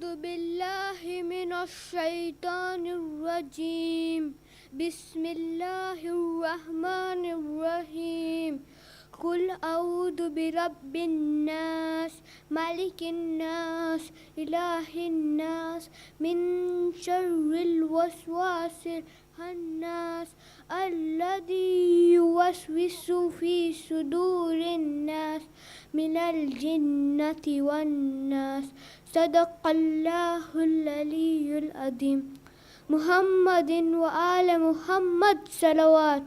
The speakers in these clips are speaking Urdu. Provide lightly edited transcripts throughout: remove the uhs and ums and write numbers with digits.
باللہ من الشیطان الرجیم بسم اللہ الرحمن الرحیم قل اعوذ برب الناس ملک الناس الہ الناس من شر الوسواس الخناس الذی یوسوس فی صدور الناس من الجنۃ والناس صدق اللہ العلی العظیم محمد و آل محمد صلوات.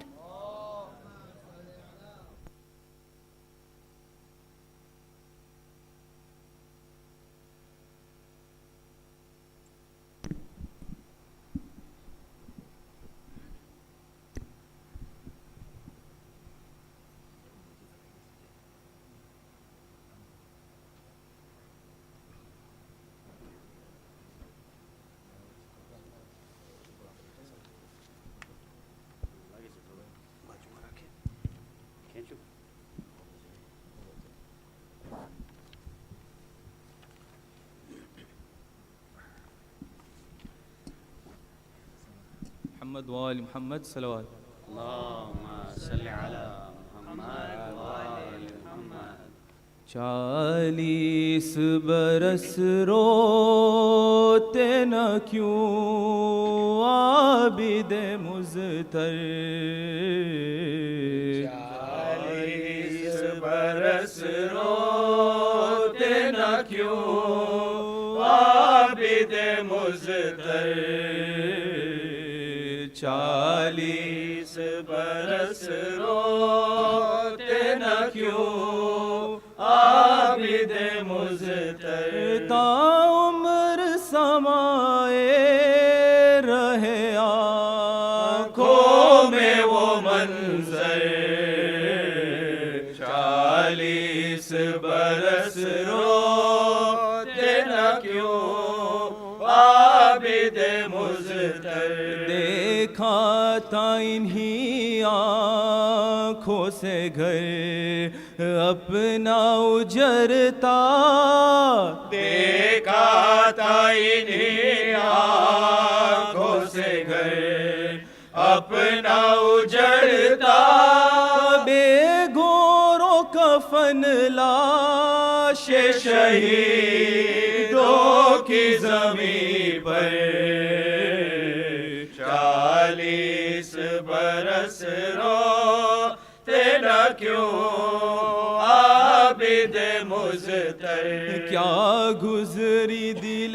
محمد وآل محمد صلوات. اللهم صل على محمد وآل محمد. 40 برس روتے نہ کیوں عابد مضطر، 40 برس روتے نہ کیوں عابد مضطر، 40 برس روتے نہ کیوں عابد مضطر، تا عمر سمائے رہے آنکھوں میں وہ منظر، 40 برس روتے نہ کیوں عابد مضطر، دیکھا تھا انہی آنکھوں سے گھر اپنا اجرتا، دیکھا تھا انہی آنکھوں سے گھر اپنا اجڑتا، بے گور و کفن لاش شہیدوں کی زمین پر، 40 برس روتے نہ کیوں عابد مضطر، کیا گزری دل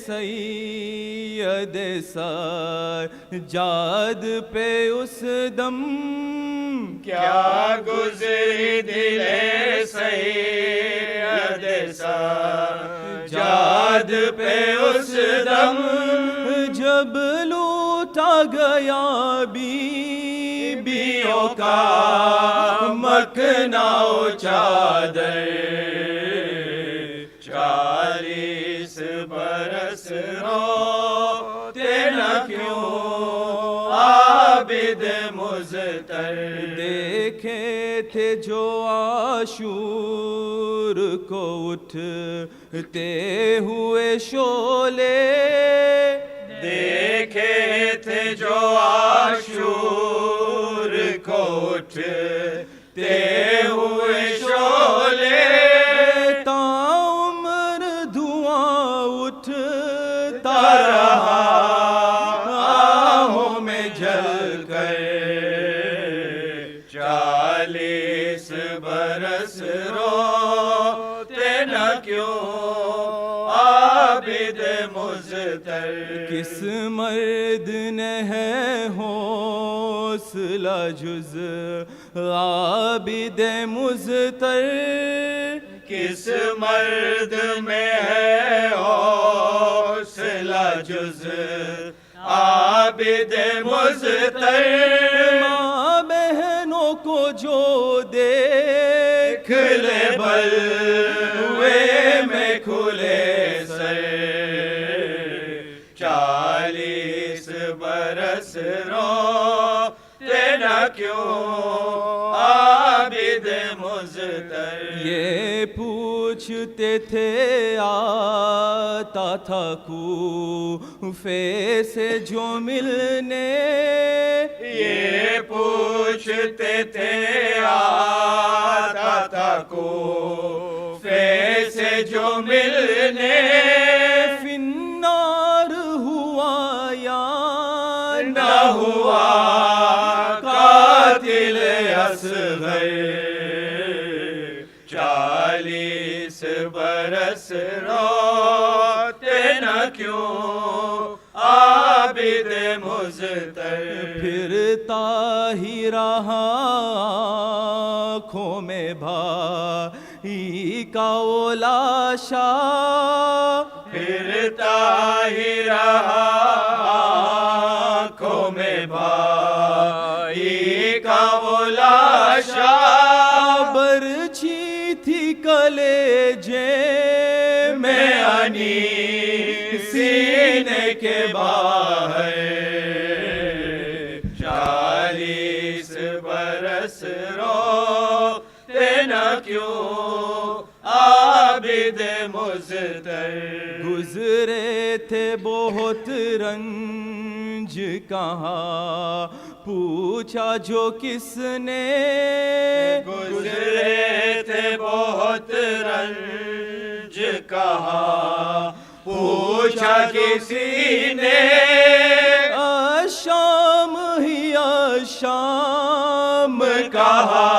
سید سجاد پہ اس دم، کیا گزری دل سید سجاد پہ اس دم، جب لوٹا گیا بیویوں کا مکنا و چادر، 40 برس روتے نہ کیوں عابد مضطر، دیکھے تھے جو عاشور کو اٹھتے ہوئے شعلے، دیکھے تھے جو عاشور کو اٹھتے ہوئے شعلے، تا عمر دھواں اٹھتا رہا آہوں میں جل کر، 40 برس روتے نہ کیوں عابد مضطر، کس مرد نے ہے حوصلہ جز عابد مضطر، کس مرد میں ہے حوصلہ جز عابد مضطر، ماں بہنوں کو جو دیکھ کھلے بلوے میں کھلے سر، 40 برس روتے نہ کیوں عابد مضطر. یہ پوچھتے تھے آتا تھا کوفے سے جو ملنے. یہ پوچھتے تھے آتا تھا کوفے سے جو ملنے. فنار ہوا یا نہ ہوا قاتل اصغر. 40 برس روتے نہ کیوں عابد مضطر. پھرتا ہی رہا آنکھوں میں بھائی کا وہ لاشا. پھرتا ہی رہا آنکھوں میں بھائی کا وہ لاشا. برچھی تھی کلیجے میں انی سینے کے باہر. 40 برس روتے نہ کیوں عابد مضطر. گزرے تھے بہت رنج کہاں پوچھا جو کس نے. گزرے تھے بہت رنج کہاں پوچھا کسی نے. شام ہی شام کہا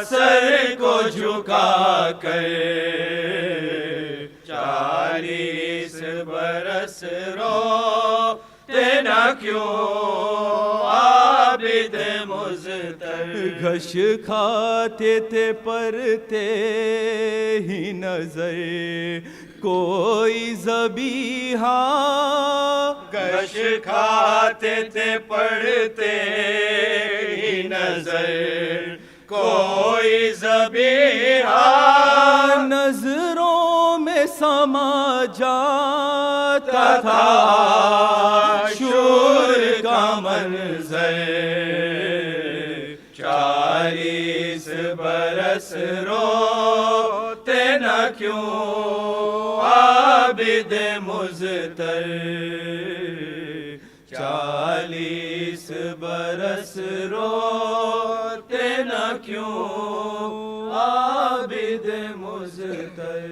سر کو جھکا کر. 40 برس روتے نہ کیوں عابد مضطر. گھش کھاتے تھے پرتے ہی نظر کوئی ذبیحہ. گش کھاتے تھے پڑھتے ہی نظر کوئی ذبیحہ. نظروں میں سما جاتا تھا شور کا منظر. 40 برس روتے نہ کیوں عابد مضطر. 40 برس روتے نہ کیوں عابد مضطر.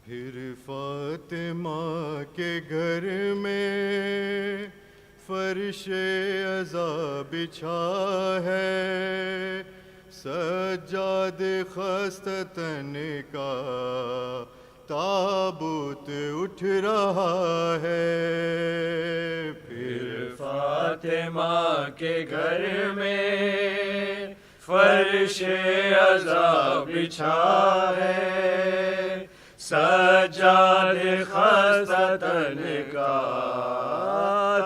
پھر فاطمہ کے گھر میں فرش عزا بچھا ہے. سجاد خستہ تن کا تابوت اٹھ رہا ہے. پھر فاطمہ کے گھر میں فرش عزا بچھا ہے. سجاد خستہ تن کا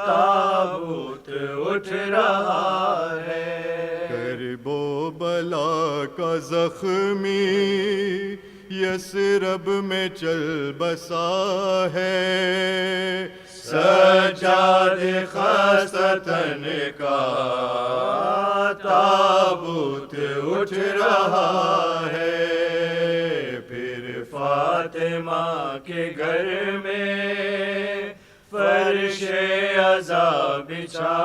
تابوت اٹھ رہا ہے. کرب و بلا کا زخمی یثرب میں چل بسا ہے. سجاد خستہ تن کا تابوت اٹھ رہا ہے. فاطمہ کے گھر میں فرش عزا بچھا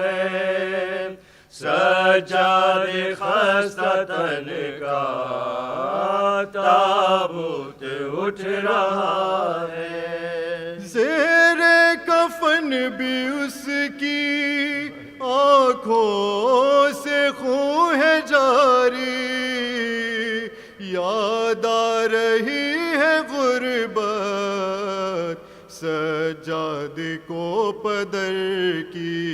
ہے. سجاد خستہ تن کا تابوت اٹھ رہا ہے. زیر کفن بھی اس کی آنکھوں سے خون ہے جاری. یاد آ رہی ہے غربت سجاد کو پدر کی.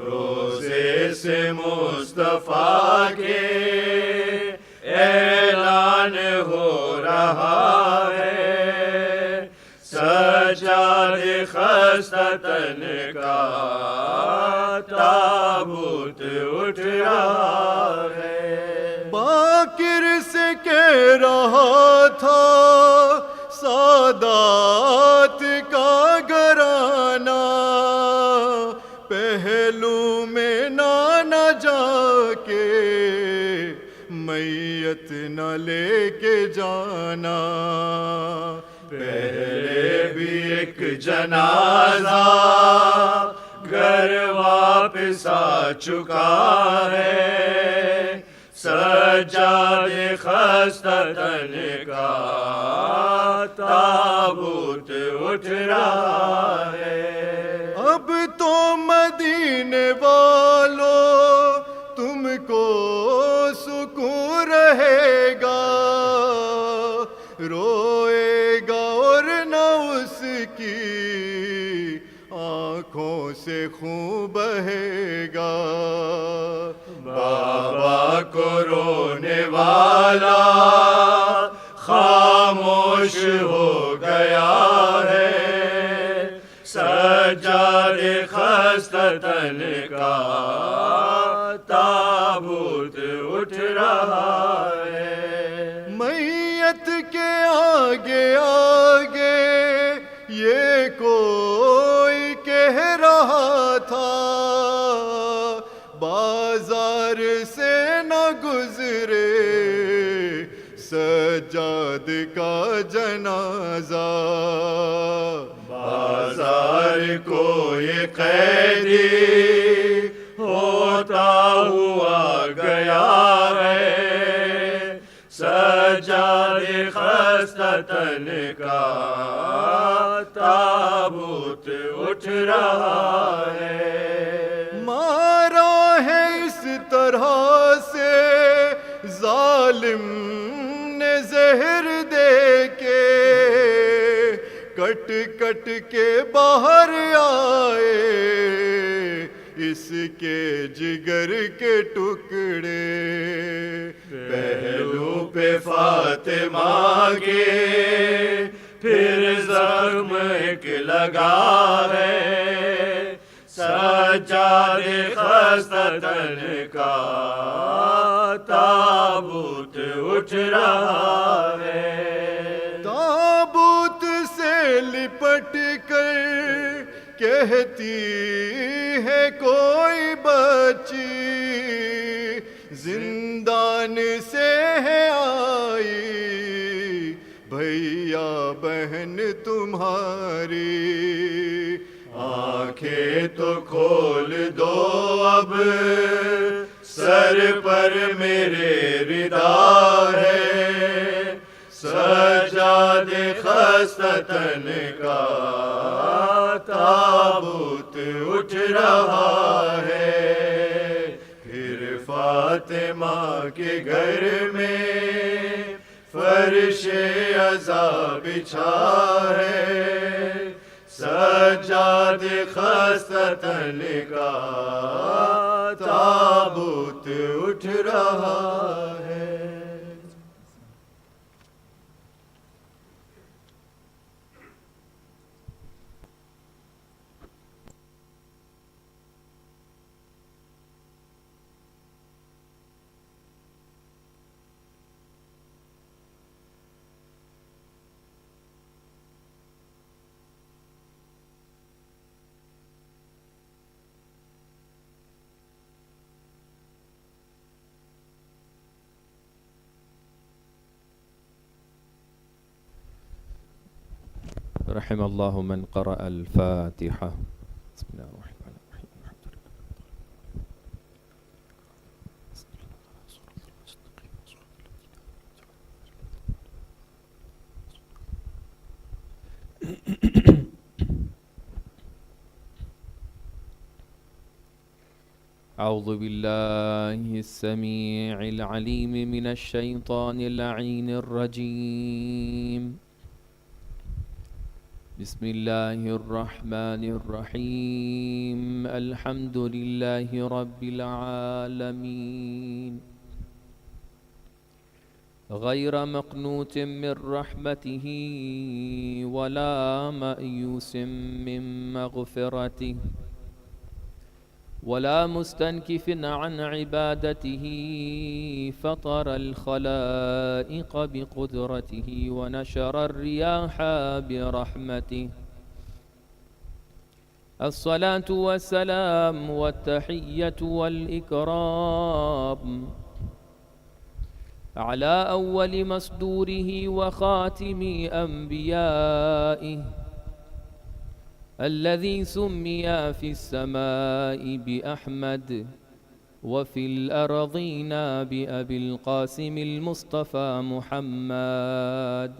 روزے سے مصطفیٰ کے ہو رہا ہے، سجاد خستہ تن کا تابوت اٹھ رہا ہے۔ باکر سے کہہ رہا تھا سادات کا گھرانہ، پہلو میں نہ جا کے میت نہ لے کے جانا، پہلے بھی ایک جنازہ گھر واپس آ چکا ہے، سجاد خستہ تن کا تابوت اٹھ رہا ہے۔ اب تو مدینے والوں تم کو سکون رہے گا، روئے گا اور نہ اس کی آنکھوں سے خون بہے گا۔ بابا کو رونے والا خاموش ہو گیا ہے، سجاد خستہ تن کا تابوت اٹھ رہا ہے۔ میت کے آگے آگے یہ کوئی کہہ رہا تھا، بازار سے نہ گزرے سجاد کا جنازہ۔ بازار کو یہ قیدی ہوتا ہوا گیا ہے، سجاد خستہ تن کا تابوت اٹھ رہا ہے۔ مارا ہے اس طرح سے ظالم نے زہر دے کے، کٹ کٹ کے باہر آئے اس کے جگر کے ٹکڑے، پہلو پہ فاطمہ کے پھر زخم ایک لگا ہے، سجاد خستہ تن کا تابوت اٹھ رہا ہے۔ تابوت سے لپٹ کر کہتی ہے کوئی بچی، زندان سے ہے آئی بھیا بہن تمہاری، آنکھیں تو کھول دو اب، سر پر میرے ردا ہے، سجاد خستہ تن کا تابوت اٹھ رہا ہے۔ پھر فاطمہ کے گھر میں فرش عزا بچھا ہے، سجاد خستہ تن کا تابوت اٹھ رہا ہے۔ رحم اللہ من قرأ الفاتحہ۔ بسم اللہ الرحمن الرحیم، الحمد للہ۔ اعوذ باللہ السمیع العلیم من الشیطان اللعین الرجیم، بسم اللہ الرحمن الرحیم، الحمد للہ رب العالمین، غير مقنوط من رحمته ولا مأيوس من مغفرته ولا مستنكف عن عبادته فطر الخلائق بقدرته ونشر الرياح برحمته. الصلاة والسلام والتحية والإكرام على أول مصدوره وخاتم أنبيائه الذي سمي في السماء بأحمد وفي الأرضين بأبي القاسم المصطفى محمد.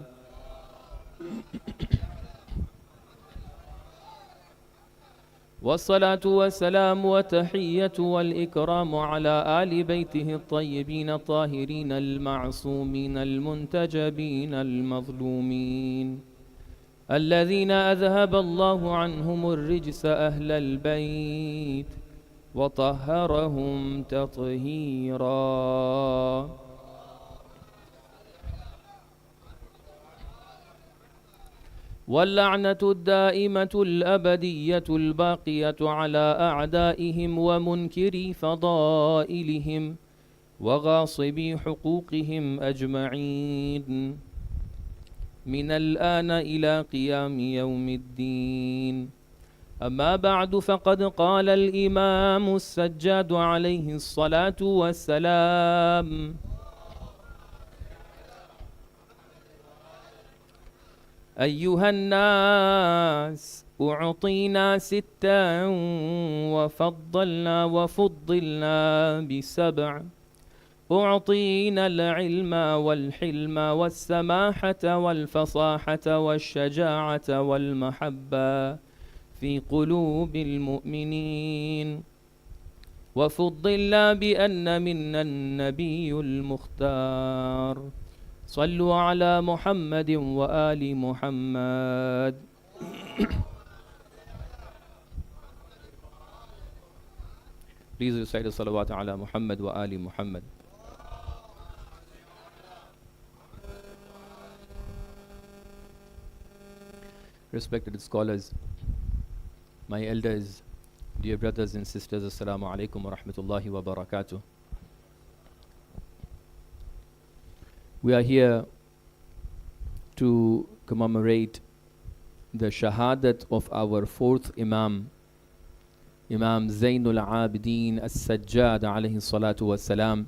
والصلاة والسلام والتحية والإكرام على آل بيته الطيبين الطاهرين المعصومين المنتجبين المظلومين الذين أذهب الله عنهم الرجس أهل البيت وطهرهم تطهيرا. واللعنة الدائمة الأبدية الباقية على أعدائهم ومنكري فضائلهم وغاصبي حقوقهم أجمعين من الآن إلى قيام يوم الدين. أما بعد، فقد قال الإمام السجاد عليه الصلاة والسلام: أيها الناس، أعطينا ستا وفضلنا بسبع: أعطينا العلم والحلم والسماحة والفصاحة والشجاعة والمحبة في قلوب المؤمنين، وفضلنا بأن منا النبي المختار. صلوا على محمد وآل محمد. Please recite the salawat ala Muhammad wa Ali Muhammad. Respected scholars, my elders, dear brothers and sisters, Assalamu alaikum wa rahmatullahi wa barakatuh. We are here to commemorate the Shahadat of our fourth Imam, Imam Zainul Abideen Sajjad alayhi salatu wassalam.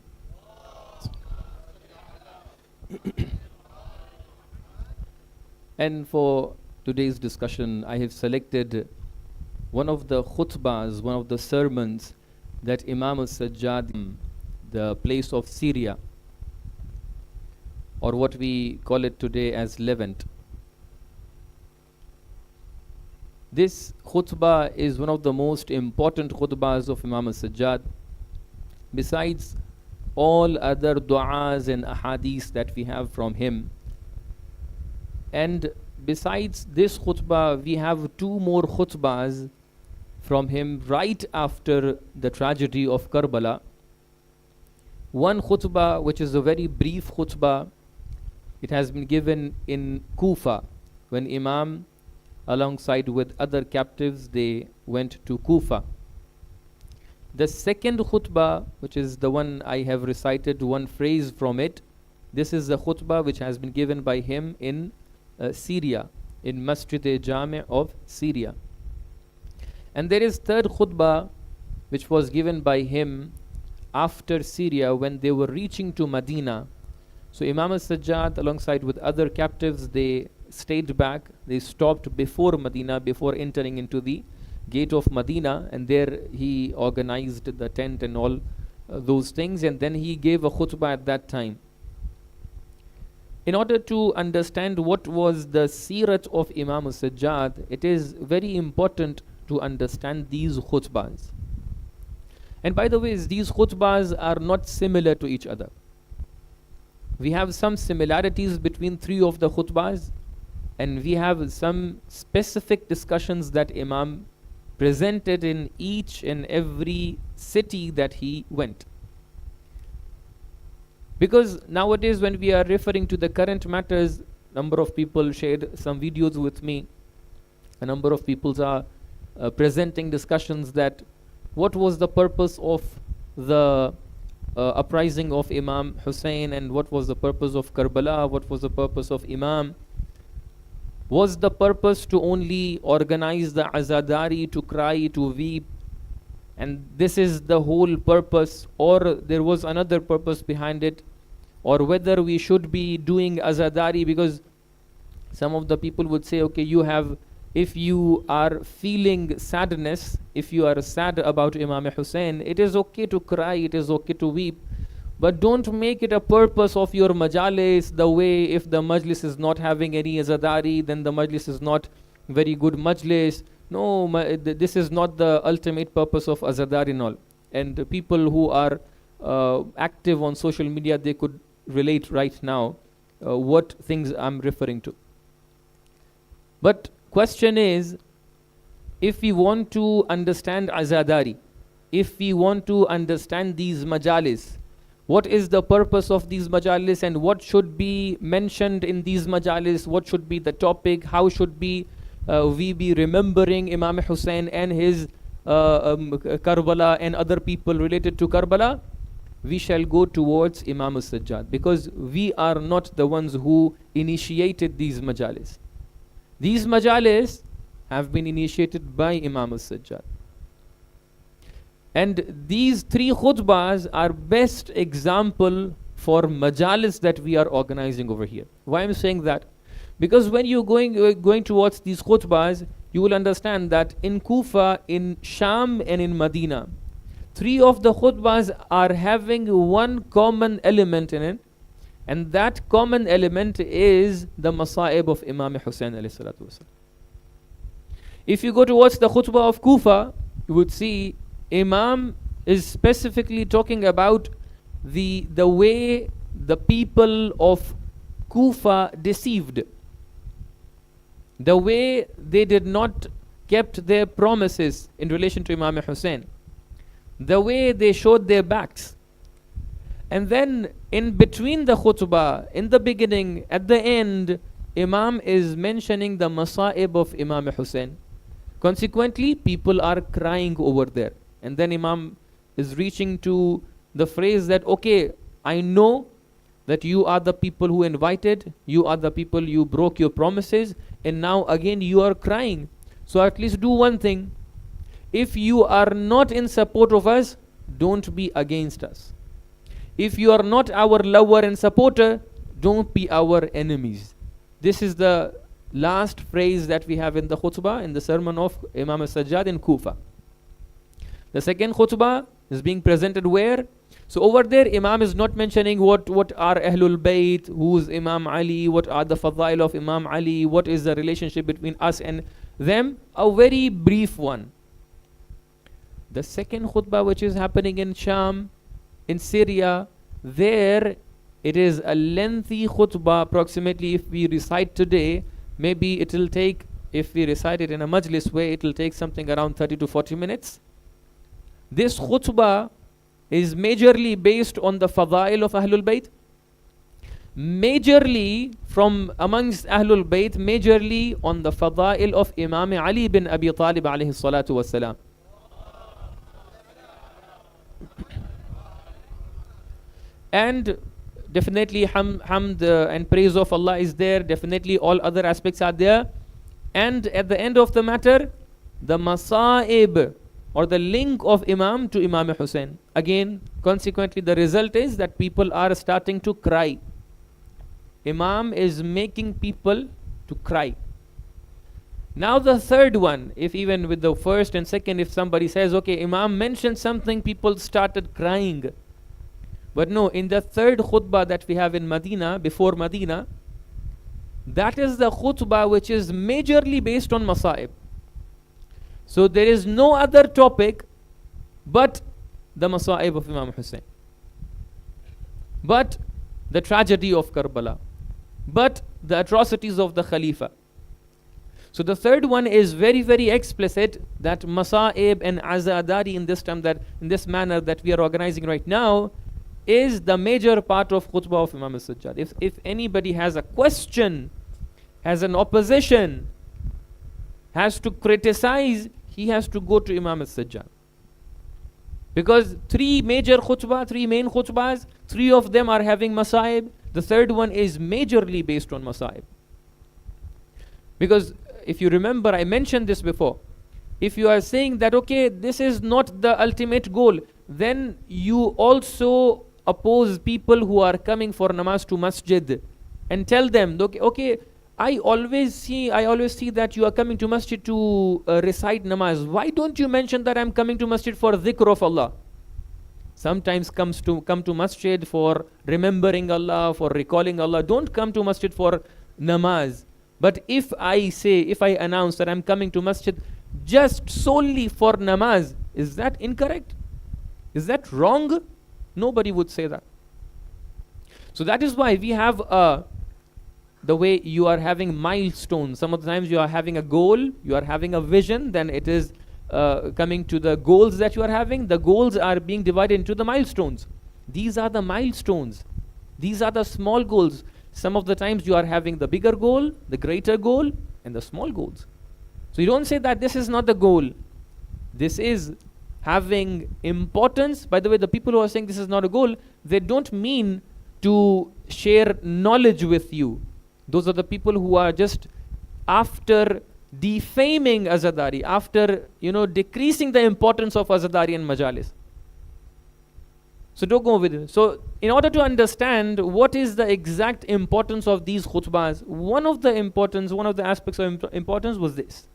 And for today's discussion, I have selected one of the khutbas, one of the sermons that Imam Sajjad, the place of Syria, or what we call it today as Levant. This khutbah is one of the most important khutbahs of Imam Sajjad, besides all other du'as and ahadith that we have from him. And besides this khutbah, we have two more khutbahs from him right after the tragedy of Karbala. One khutbah, which is a very brief khutbah, it has been given in Kufa when Imam, alongside with other captives, they went to Kufa. The second khutbah, which is the one I have recited one phrase from it, this is the khutbah which has been given by him in Syria, in Masjid-e-Jami' of Syria. And there is third khutbah which was given by him after Syria when they were reaching to Medina. So Imam Sajjad, alongside with other captives, they stayed back. They stopped before Medina, before entering into the gate of Medina, and there he organized the tent and all those things, and then he gave a khutbah at that time. In order to understand what was the seerat of Imam Sajjad, it is very important to understand these khutbahs. And by the way, these khutbahs are not similar to each other. We have some similarities between three of the khutbahs, and we have some specific discussions that Imam presented in each and every city that he went. Because nowadays when we are referring to the current matters, number of people shared some videos with me. A number of people are presenting discussions that what was the purpose of the uprising of Imam Hussein, and what was the purpose of Karbala, what was the purpose of Imam. Was the purpose to only organize the azadari, to cry, to weep, and this is the whole purpose, or there was another purpose behind it, or whether we should be doing azadari? Because some of the people would say, okay, if you are feeling sadness, if you are sad about Imam Hussein, it is okay to cry, it is okay to weep, but don't make it a purpose of your majalis, the way if the majlis is not having any azadari, then the majlis is not very good majlis. No, this is not the ultimate purpose of azadari and all. And people who are active on social media, they could relate right now what things I'm referring to. But question is, if we want to understand azadari, if we want to understand these majalis, what is the purpose of these majalis, and what should be mentioned in these majalis, what should be the topic, how should we be remembering Imam Hussein and his Karbala and other people related to Karbala, we shall go towards Imam Sajjad, because we are not the ones who initiated these majalis. These majalis have been initiated by Imam Sajjad. And these three khutbas are best example for majalis that we are organizing over here. Why I'm saying that? Because when you're going towards these khutbas, you will understand that in Kufa, in Sham and in Medina, three of the khutbas are having one common element in it, and that common element is the masa'ib of Imam Hussein alayhi salatu wasalam. If you go towards the khutbah of Kufa, you would see Imam is specifically talking about the way the people of Kufa deceived, the way they did not kept their promises in relation to Imam Hussein, the way they showed their backs. And then in between the khutbah, in the beginning, at the end, Imam is mentioning the masa'ib of Imam Hussein. Consequently, people are crying over there. And then Imam is reaching to the phrase that, okay, I know that you are the people who invited, you are the people you broke your promises, and now again you are crying. So at least do one thing. If you are not in support of us, don't be against us. If you are not our lover and supporter, don't be our enemies. This is the last phrase that we have in the khutbah, in the sermon of Imam Sajjad in Kufa. The second khutbah is being presented where? So over there, Imam is not mentioning what are Ahlul Bayt, who's Imam Ali, what are the fadail of Imam Ali, what is the relationship between us and them. A very brief one. The second khutbah, which is happening in Sham, in Syria, there it is a lengthy khutbah. Approximately, if we recite today, maybe it will take, if we recite it in a majlis way, it will take something around 30 to 40 minutes. This khutbah is majorly based on the fadail of Ahlul Bayt, majorly from amongst Ahlul Bayt, majorly on the fadail of Imam Ali bin Abi Talib alayhi salatu wassalam. And definitely hamd and praise of Allah is there, definitely all other aspects are there. And at the end of the matter, the masa'ib or the link of Imam to Imam Hussein. Again, consequently, the result is that people are starting to cry. Imam is making people to cry. Now the third one, if even with the first and second, if somebody says, okay, Imam mentioned something, people started crying. But no, in the third khutbah that we have in Medina, before Medina, that is the khutbah which is majorly based on masa'ib. So there is no other topic but the masa'ib of Imam Hussein, but the tragedy of Karbala, but the atrocities of the Khalifa. So the third one is very, very explicit that masa'ib and azadari in this time, that in this manner that we are organizing right now, is the major part of khutbah of Imam Sajjad. If anybody has a question, has an opposition, has to criticize, he has to go to Imam Sajjad. Because three main khutbahs, three of them are having masaib. The third one is majorly based on masaib. Because if you remember, I mentioned this before. If you are saying that, okay, this is not the ultimate goal, then you also oppose people who are coming for namaz to masjid and tell them, okay, I always see that you are coming to masjid to recite namaz. Why don't you mention that I'm coming to masjid for dhikr of Allah? Sometimes come to masjid for remembering Allah, for recalling Allah. Don't come to masjid for namaz. But if I announce that I'm coming to masjid just solely for namaz, is that incorrect? Is that wrong? Nobody would say that. So that is why we have the way you are having milestones. Some of the times you are having a goal, you are having a vision, then it is coming to the goals that you are having. The goals are being divided into the milestones. These are the milestones. These are the small goals. Some of the times you are having the bigger goal, the greater goal, and the small goals. So you don't say that this is not the goal. This is having importance. By the way, the people who are saying this is not a goal, they don't mean to share knowledge with you. Those are the people who are just after defaming azadari, after decreasing the importance of azadari and majalis. So don't go with it. So in order to understand what is the exact importance of these khutbahs, one of the aspects of importance was this.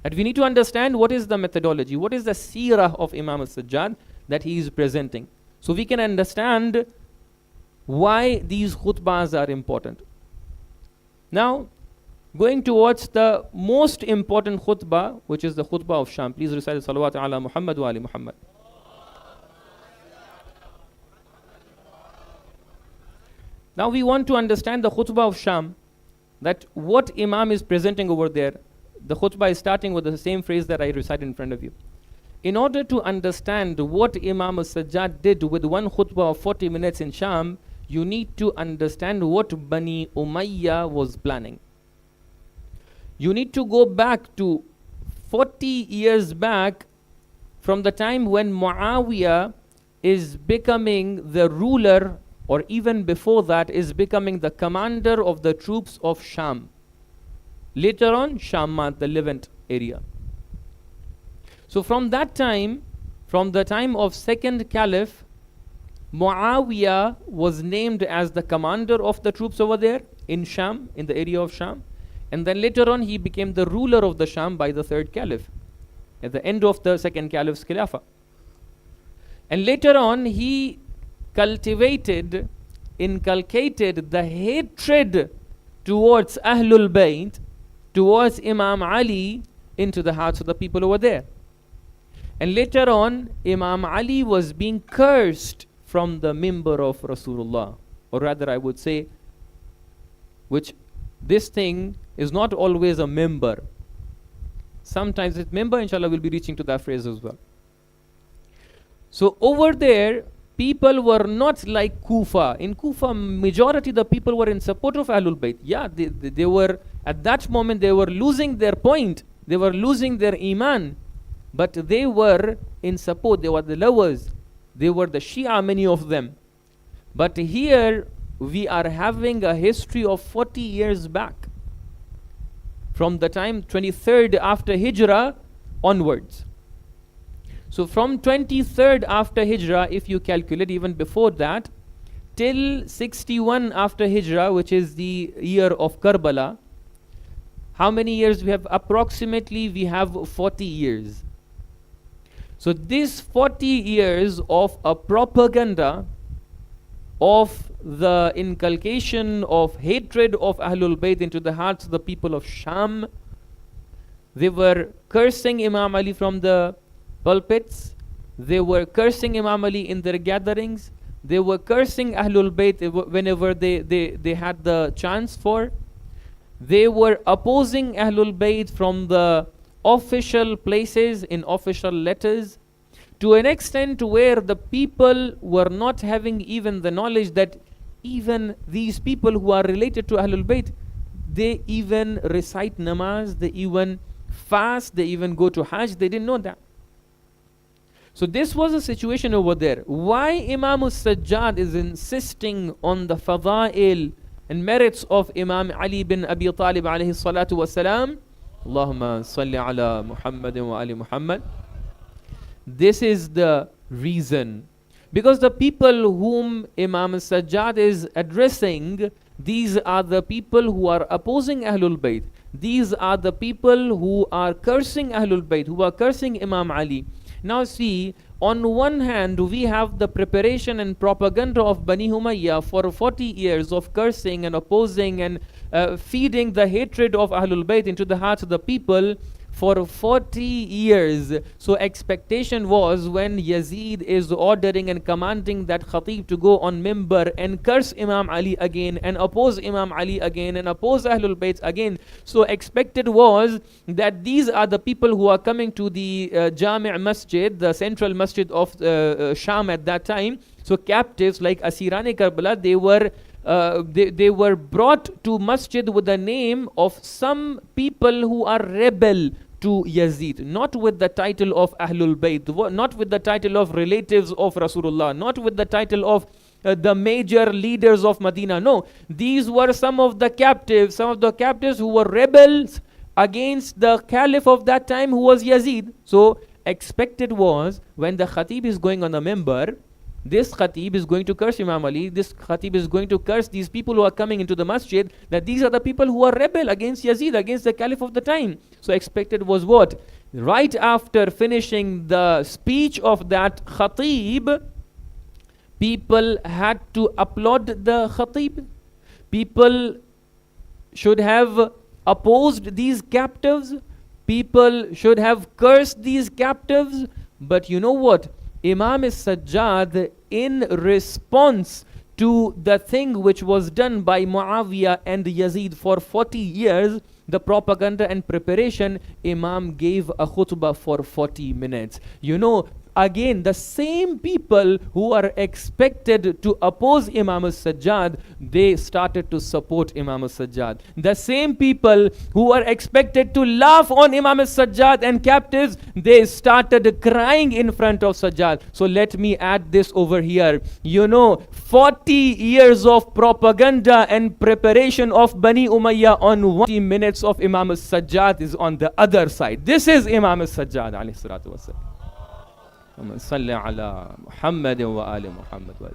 That we need to understand what is the methodology, what is the seerah of Imam Sajjad that he is presenting. So we can understand why these khutbahs are important. Now, going towards the most important khutbah, which is the khutbah of Sham. Please recite salawat ala Muhammad wa ali Muhammad. Now we want to understand the khutbah of Sham, that what Imam is presenting over there. The khutbah is starting with the same phrase that I recited in front of you. In order to understand what Imam Sajjad did with one khutbah of 40 minutes in Sham, you need to understand what Bani Umayyah was planning. You need to go back to 40 years back from the time when Muawiyah is becoming the ruler, or even before that is becoming the commander of the troops of Sham. Later on, Shammat, the Levant area. So from that time, from the time of second caliph, Muawiyah was named as the commander of the troops over there in Sham, in the area of Sham. And then later on, he became the ruler of the Sham by the third caliph, at the end of the second caliph's khilafah. And later on, he inculcated the hatred towards Ahlul Bayt, towards Imam Ali, into the hearts of the people over there. And later on, Imam Ali was being cursed from the mimbar of Rasulullah, or rather I would say, which this thing is not always a mimbar. Sometimes it's mimbar, inshallah we'll be reaching to that phrase as well. So over there, people were not like Kufa. In Kufa, majority the people were in support of Ahlul Bayt. Yeah, they were, at that moment, they were losing their point. They were losing their iman. But they were in support. They were the lovers. They were the Shia, many of them. But here, we are having a history of 40 years back. From the time 23rd after Hijrah onwards. So from 23rd after Hijrah, if you calculate even before that, till 61 after Hijrah, which is the year of Karbala, how many years we have? Approximately we have 40 years. So this 40 years of a propaganda, of the inculcation of hatred of Ahlul Bayt into the hearts of the people of Sham, they were cursing Imam Ali from the pulpits, they were cursing Imam Ali in their gatherings, they were cursing Ahlul Bayt whenever they had the chance for. They were opposing Ahlul Bayt from the official places in official letters. to an extent where the people were not having even the knowledge that even these people who are related to Ahlul Bayt, they even recite namaz, they even fast, they even go to Hajj. They didn't know that. So this was a situation over there. Why Imam Sajjad is insisting on the fada'il and merits of Imam Ali bin Abi Talib alayhi salatu wasalam? Allahumma salli ala Muhammadin wa ali Muhammad. This is the reason. Because the people whom Imam Sajjad is addressing, these are the people who are opposing Ahlul Bayt. These are the people who are cursing Ahlul Bayt, who are cursing Imam Ali. Now see, on one hand we have the preparation and propaganda of Bani Umayyah for 40 years of cursing and opposing and feeding the hatred of Ahlul Bayt into the hearts of the people for 40 years. So expectation was when Yazid is ordering and commanding that Khatib to go on Mimbar and curse Imam Ali again and oppose Imam Ali again and oppose Ahlul Bayt again. So expected was that these are the people who are coming to the Jami' Masjid, the central masjid of Sham at that time. So captives like Asirane Karbala, they were brought to masjid with the name of some people who are rebel to Yazid, not with the title of Ahlul Bayt, not with the title of relatives of Rasulullah, not with the title of the major leaders of Medina. No, these were some of the captives who were rebels against the caliph of that time, who was Yazid. So expected was when the Khatib is going on the member, this Khatib is going to curse Imam Ali, this Khatib is going to curse these people who are coming into the masjid, that these are the people who are rebel against Yazid, against the caliph of the time. So expected was what? Right after finishing the speech of that Khatib, people had to applaud the Khatib. People should have opposed these captives. People should have cursed these captives. But you know what? Imam Sajjad, in response to the thing which was done by Muawiyah and Yazid for 40 years, the propaganda and preparation, Imam gave a khutbah for 40 minutes. You know, again, the same people who are expected to oppose Imam Sajjad, they started to support Imam Sajjad. The same people who are expected to laugh on Imam Sajjad and captives, they started crying in front of Sajjad. So let me add this over here. You know, 40 years of propaganda and preparation of Bani Umayyah on 20 minutes of Imam Sajjad is on the other side. This is Imam Sajjad alayhi salatu wasalam. صل على محمد وآل محمد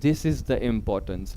This is the importance.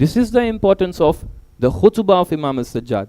This is the importance of the khutbah of Imam Sajjad.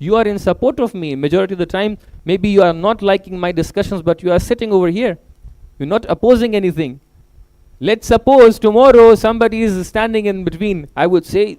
You are in support of me majority of the time. Maybe you are not liking my discussions, but you are sitting over here. You're not opposing anything. Let's suppose tomorrow somebody is standing in between. I would say,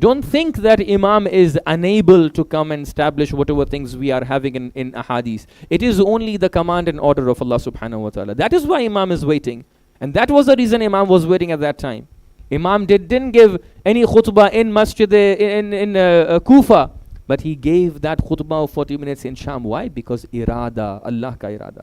don't think that imam is unable to come and establish whatever things we are having in ahadith. It is only the command and order of Allah subhanahu wa ta'ala. That is why imam is waiting, and that was the reason imam was waiting at that time. Imam didn't give any khutbah in masjid in Kufa, but he gave that khutbah of 40 minutes in Sham. Why? Because irada, Allah ka irada.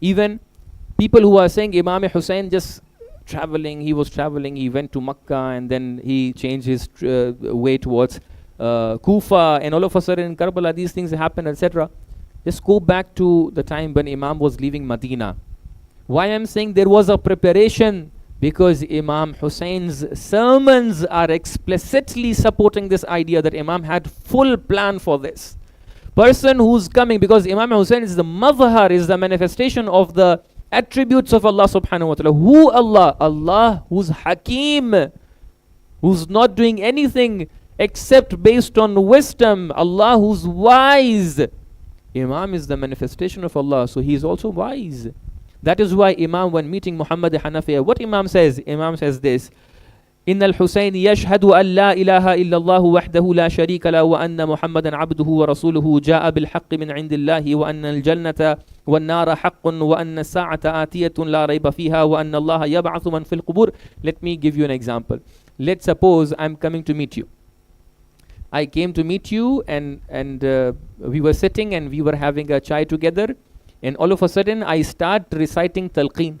even people who are saying Imam Hussein just traveling, he was traveling, he went to Makkah and then he changed his way towards Kufa, and all of a sudden in Karbala these things happened, etc. Just go back to the time when Imam was leaving Medina. Why I'm saying there was a preparation? Because Imam Hussein's sermons are explicitly supporting this idea that Imam had full plan for this. Person who's coming, because Imam Hussein is the mazhar, is the manifestation of the attributes of Allah subhanahu wa ta'ala. Who Allah? Allah who's Hakim, who's not doing anything except based on wisdom. Allah who's wise. Imam is the manifestation of Allah, so he is also wise. That is why Imam, when meeting Muhammad Hanafiya, what Imam says? Imam says this: إن الحسين يشهد أن لا إله إلا الله وحده لا شريك له وأن محمدا عبده ورسوله جاء بالحق من عند الله وأن الجنة والنار حق وأن الساعة آتية لا ريب فيها وأن الله يبعث من في القبور. Let me give you an example. Let's suppose I'm coming to meet you. I came to meet you and we were sitting and we were having a chai together, and all of a sudden I start reciting talqeen.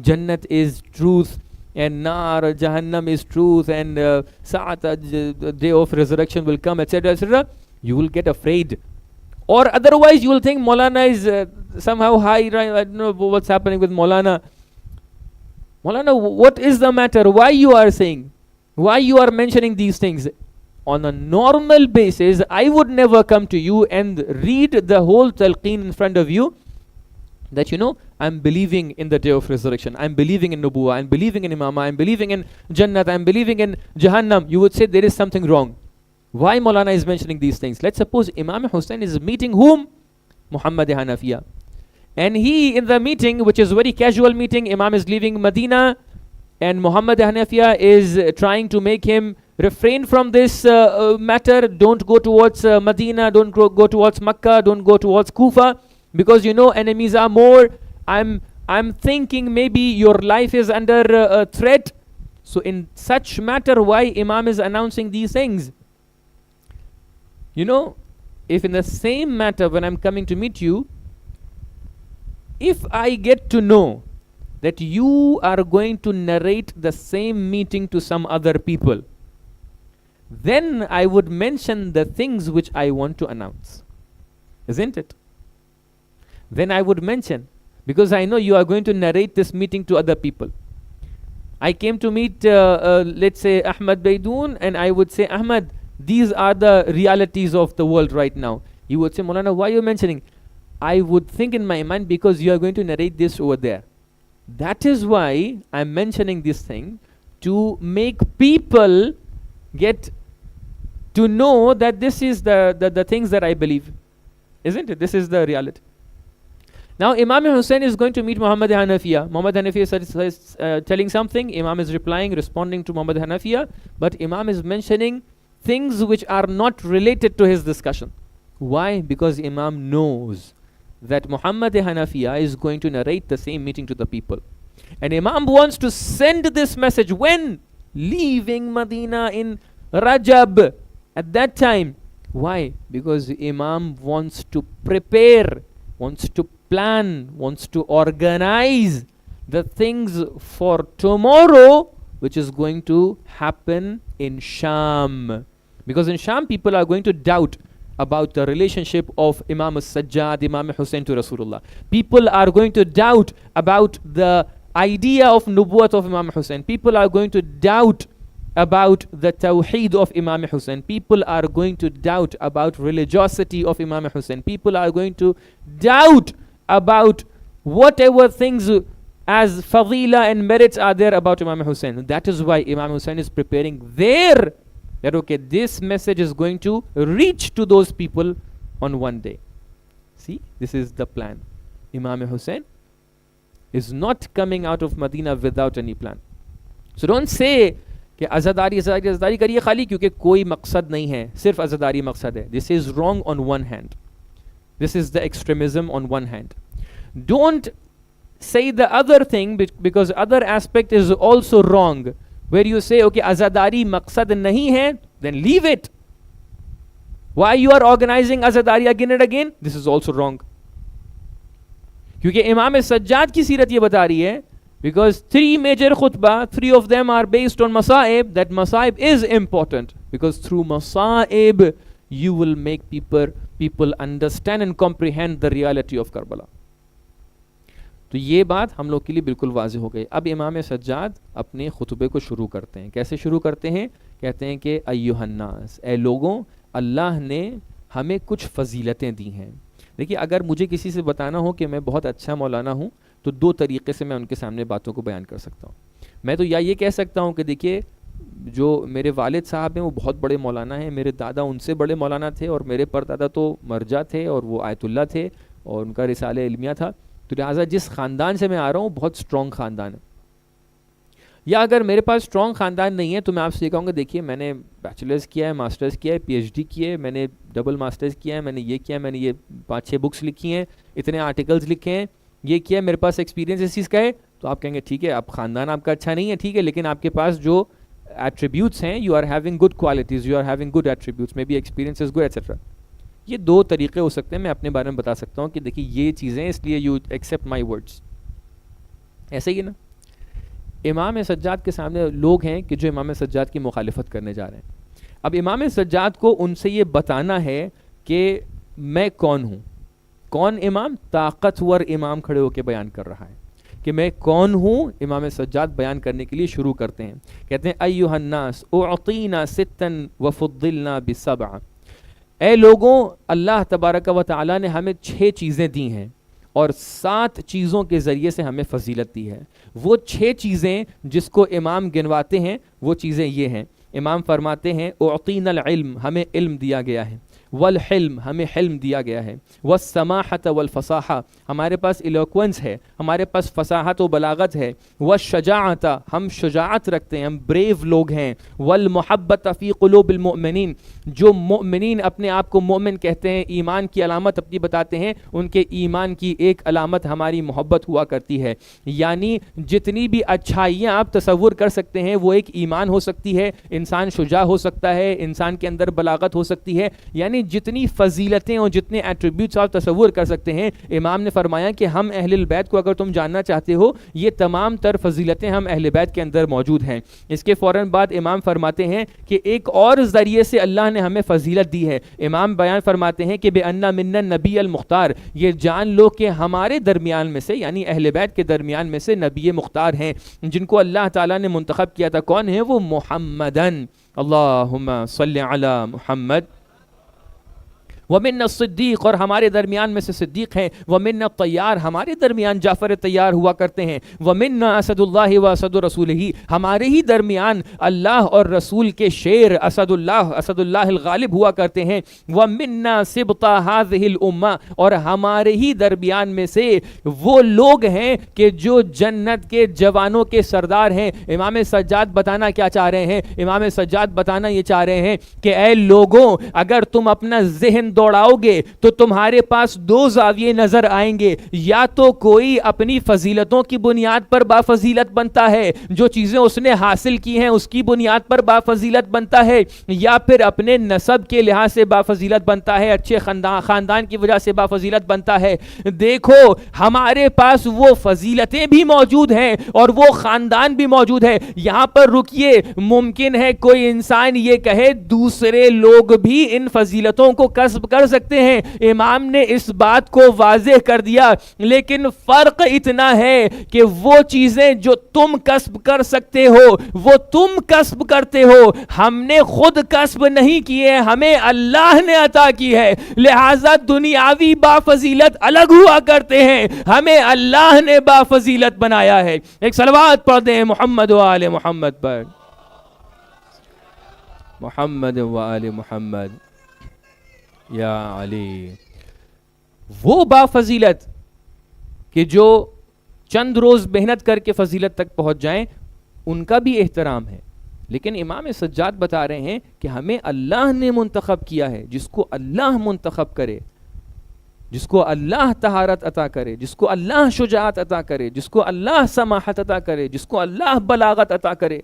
Jannat is truth and Nar Jahannam is truth and the day of resurrection will come, etc., etc. You will get afraid, or otherwise you will think Maulana is somehow high, right? I don't know what's happening with Maulana. Maulana, what is the matter, why you are saying, why you are mentioning these things? On a normal basis, I would never come to you and read the whole talqeen in front of you that, you know, I'm believing in the day of resurrection, I'm believing in Nubuwa, I'm believing in Imama, I'm believing in Jannat, I'm believing in Jahannam. You would say there is something wrong. Why Maulana is mentioning these things? Let's suppose Imam Hussein is meeting whom? Muhammad Hanafiya. And he, in the meeting, which is a very casual meeting, Imam is leaving Medina and Muhammad Hanafiya is trying to make him refrain from this matter. Don't go towards Medina, don't go towards Makkah, don't go towards Kufa, because you know enemies are more. I'm thinking maybe your life is under threat. So in such matter, why Imam is announcing these things? You know, if in the same matter when I'm coming to meet you, if I get to know that you are going to narrate the same meeting to some other people, then I would mention the things which I want to announce, isn't it? Then I would mention, because I know you are going to narrate this meeting to other people. I came to meet, let's say, Ahmad Baidoon, and I would say, Ahmad, these are the realities of the world right now. You would say, Maulana, why are you mentioning? I would think in my mind, because you are going to narrate this over there. That is why I'm mentioning this thing, to make people get to know that this is the things that I believe, isn't it? This is the reality. Now Imam Hussein is going to meet Muhammad Hanafiya. Muhammad Hanafiya is telling something, Imam is replying, responding to Muhammad Hanafiya, but Imam is mentioning things which are not related to his discussion. Why? Because Imam knows that Muhammad Hanafiya is going to narrate the same meeting to the people. And Imam wants to send this message when? Leaving Medina in Rajab at that time. Why? Because Imam wants to prepare, wants to plan, wants to organize the things for tomorrow, which is going to happen in Sham. Because in Sham, people are going to doubt about the relationship of Imam Sajjad, Imam Hussein to Rasulullah. People are going to doubt about the idea of Nubuwwat of Imam Hussein. People are going to doubt about the Tawheed of Imam Hussein. People are going to doubt about religiosity of Imam Hussein. People are going to doubt about whatever things as fadila and merits are there about Imam Hussein. That is why Imam Hussein is preparing there, that okay, this message is going to reach to those people on one day. See, this is the plan. Imam Hussein is not coming out of Medina without any plan. So don't say کہ azadari کریے خالی کیونکہ کوئی مقصد نہیں ہے, صرف azadari مقصد ہے. This is wrong on one hand. This is the extremism on one hand. Don't say the other thing because other aspect is also wrong. Where you say, okay, azadari maqsad nahi hai, then leave it. Why you are organizing azadari again and again? This is also wrong. کیونکہ امام سجاد کی سیرت یہ بتا رہی ہے, because 3 major khutbah, 3 of them are based on masaib, that masaib is important, because through masaib you will make people understand and comprehend the reality of Karbala. تو یہ بات ہم لوگ کے لیے بالکل واضح ہو گئی. اب امام سجاد اپنے خطبے کو شروع کرتے ہیں. کیسے شروع کرتے ہیں؟ کہتے ہیں کہ ایھا الناس, اے لوگوں, اللہ نے ہمیں کچھ فضیلتیں دی ہیں. دیکھیے, اگر مجھے کسی سے بتانا ہو کہ میں بہت اچھا مولانا ہوں تو 2 طریقے سے میں ان کے سامنے باتوں کو بیان کر سکتا ہوں. میں تو یا یہ کہہ سکتا ہوں کہ دیکھیے, جو میرے والد صاحب ہیں وہ بہت بڑے مولانا ہیں, میرے دادا ان سے بڑے مولانا تھے, اور میرے پردادا تو مرجع تھے اور وہ آیت اللہ تھے اور ان کا رسالہ علمیہ تھا, تو لہٰذا جس خاندان سے میں آ رہا ہوں بہت اسٹرانگ خاندان ہے. یا اگر میرے پاس اسٹرانگ خاندان نہیں ہے تو میں آپ سے یہ کہوں گا, دیکھیے میں نے بیچلرز کیا ہے, ماسٹرز کیا ہے, پی ایچ ڈی کی ہے, میں نے ڈبل ماسٹرز کیا ہے, میں نے یہ کیا ہے, میں نے یہ 5-6 بکس لکھی ہیں, اتنے آرٹیکلز لکھے ہیں, یہ کیا ہے, میرے پاس ایکسپیرینس اس چیز کا ہے. تو آپ کہیں گے ٹھیک ہے, آپ خاندان آپ کا اچھا نہیں ہے, ٹھیک ہے, لیکن آپ کے پاس جو ایٹریبیوٹس ہیں, you are having good qualities, you are having good attributes, maybe experience is good etcetera. یہ 2 طریقے ہو سکتے ہیں. میں اپنے بارے میں بتا سکتا ہوں کہ دیکھیے یہ چیزیں, اس لیے یو ایکسیپٹ مائی ورڈس. ایسے ہی نا, امام سجاد کے سامنے لوگ ہیں کہ جو امام سجاد کی مخالفت کرنے جا رہے ہیں. اب امام سجاد کو ان سے یہ بتانا ہے کہ میں کون ہوں. کون امام؟ طاقتور امام کھڑے ہو کے بیان کر رہا ہے کہ میں کون ہوں. امام سجاد بیان کرنے کے لیے شروع کرتے ہیں, کہتے ہیں ایھا الناس اعطینا 6 وفضلنا ب7. اے لوگوں, اللہ تبارک و تعالیٰ نے ہمیں 6 چیزیں دی ہیں اور 7 چیزوں کے ذریعے سے ہمیں فضیلت دی ہے. وہ 6 چیزیں جس کو امام گنواتے ہیں وہ چیزیں یہ ہیں. امام فرماتے ہیں اعطینا العلم, ہمیں علم دیا گیا ہے, والحلم, ہمیں حلم دیا گیا ہے, والسماحۃ والفصاحہ, ہمارے پاس ایلوکوینس ہے, ہمارے پاس فصاحت و بلاغت ہے, والشجاعۃ, ہم شجاعت رکھتے ہیں, ہم بریو لوگ ہیں, والمحبۃ فی قلوب المؤمنین, جو مؤمنین اپنے آپ کو مومن کہتے ہیں, ایمان کی علامت اپنی بتاتے ہیں, ان کے ایمان کی ایک علامت ہماری محبت ہوا کرتی ہے. یعنی جتنی بھی اچھائیاں آپ تصور کر سکتے ہیں وہ ایک ایمان ہو سکتی ہے, انسان شجاع ہو سکتا ہے, انسان کے اندر بلاغت ہو سکتی ہے, یعنی جتنی فضیلتیں اور جتنے ایٹریبیوٹس آپ تصور کر سکتے ہیں. امام نے فرمایا کہ ہم اہل البیت کو اگر تم جاننا چاہتے ہو, یہ تمام تر فضیلتیں ہم اہل بیت کے اندر موجود ہیں. اس کے فوراً بعد امام فرماتے ہیں کہ ایک اور ذریعے سے اللہ نے ہمیں فضیلت دی ہے. امام بیان فرماتے ہیں کہ بِأَنَّ مِنَّ النَّبِيَّ الْمُخْتَارِ, یہ جان لو کہ ہمارے درمیان میں سے, یعنی اہل بیت کے درمیان میں سے نبی مختار ہیں جن کو اللہ تعالیٰ نے منتخب کیا تھا. کون ہیں وہ؟ محمدن, اللہم صلی علی محمد. ومن الصدیق, اور ہمارے درمیان میں سے صدیق ہیں. ومن الطیار, ہمارے درمیان جعفر طیار ہوا کرتے ہیں. ومن اسد اللہ و اسد رسولہ, ہمارے ہی درمیان اللہ اور رسول کے شیر اسد اللہ الغالب ہوا کرتے ہیں. ومن سبط هذه الامہ, اور ہمارے ہی درمیان میں سے وہ لوگ ہیں کہ جو جنت کے جوانوں کے سردار ہیں. امام سجاد بتانا کیا چاہ رہے ہیں؟ امام سجاد بتانا یہ چاہ رہے ہیں کہ اے لوگوں, اگر تم اپنا ذہن دوڑاؤ گے تو تمہارے پاس دو زاویے نظر آئیں گے، یا تو کوئی اپنی فضیلتوں کی بنیاد پر بافضیلت بنتا ہے، جو چیزیں اس نے حاصل کی ہیں اس کی بنیاد پر بافضیلت بنتا ہے، یا پھر اپنے نسب کے لحاظ سے بافضیلت بنتا ہے، اچھے خاندان کی وجہ سے بافضیلت بنتا ہے۔ دیکھو ہمارے پاس وہ فضیلتیں بھی موجود ہیں اور وہ خاندان بھی موجود ہے۔ یہاں پر رکیے، ممکن ہے کوئی انسان یہ کہے دوسرے لوگ بھی ان فضیلتوں کو کسب کر سکتے ہیں، امام نے اس بات کو واضح کر دیا، لیکن فرق اتنا ہے کہ وہ چیزیں جو تم کسب کر سکتے ہو وہ تم کسب کرتے ہو، ہم نے خود کسب نہیں کیے، ہمیں اللہ نے عطا کی ہے، لہذا دنیاوی بافضیلت الگ ہوا کرتے ہیں، ہمیں اللہ نے بافضیلت بنایا ہے۔ ایک صلوات پڑھ دیں محمد و آل محمد پر، محمد و آل محمد یا علی۔ وہ بافضیلت کہ جو چند روز محنت کر کے فضیلت تک پہنچ جائیں ان کا بھی احترام ہے، لیکن امام سجاد بتا رہے ہیں کہ ہمیں اللہ نے منتخب کیا ہے، جس کو اللہ منتخب کرے، جس کو اللہ طہارت عطا کرے، جس کو اللہ شجاعت عطا کرے، جس کو اللہ سماحت عطا کرے، جس کو اللہ بلاغت عطا کرے،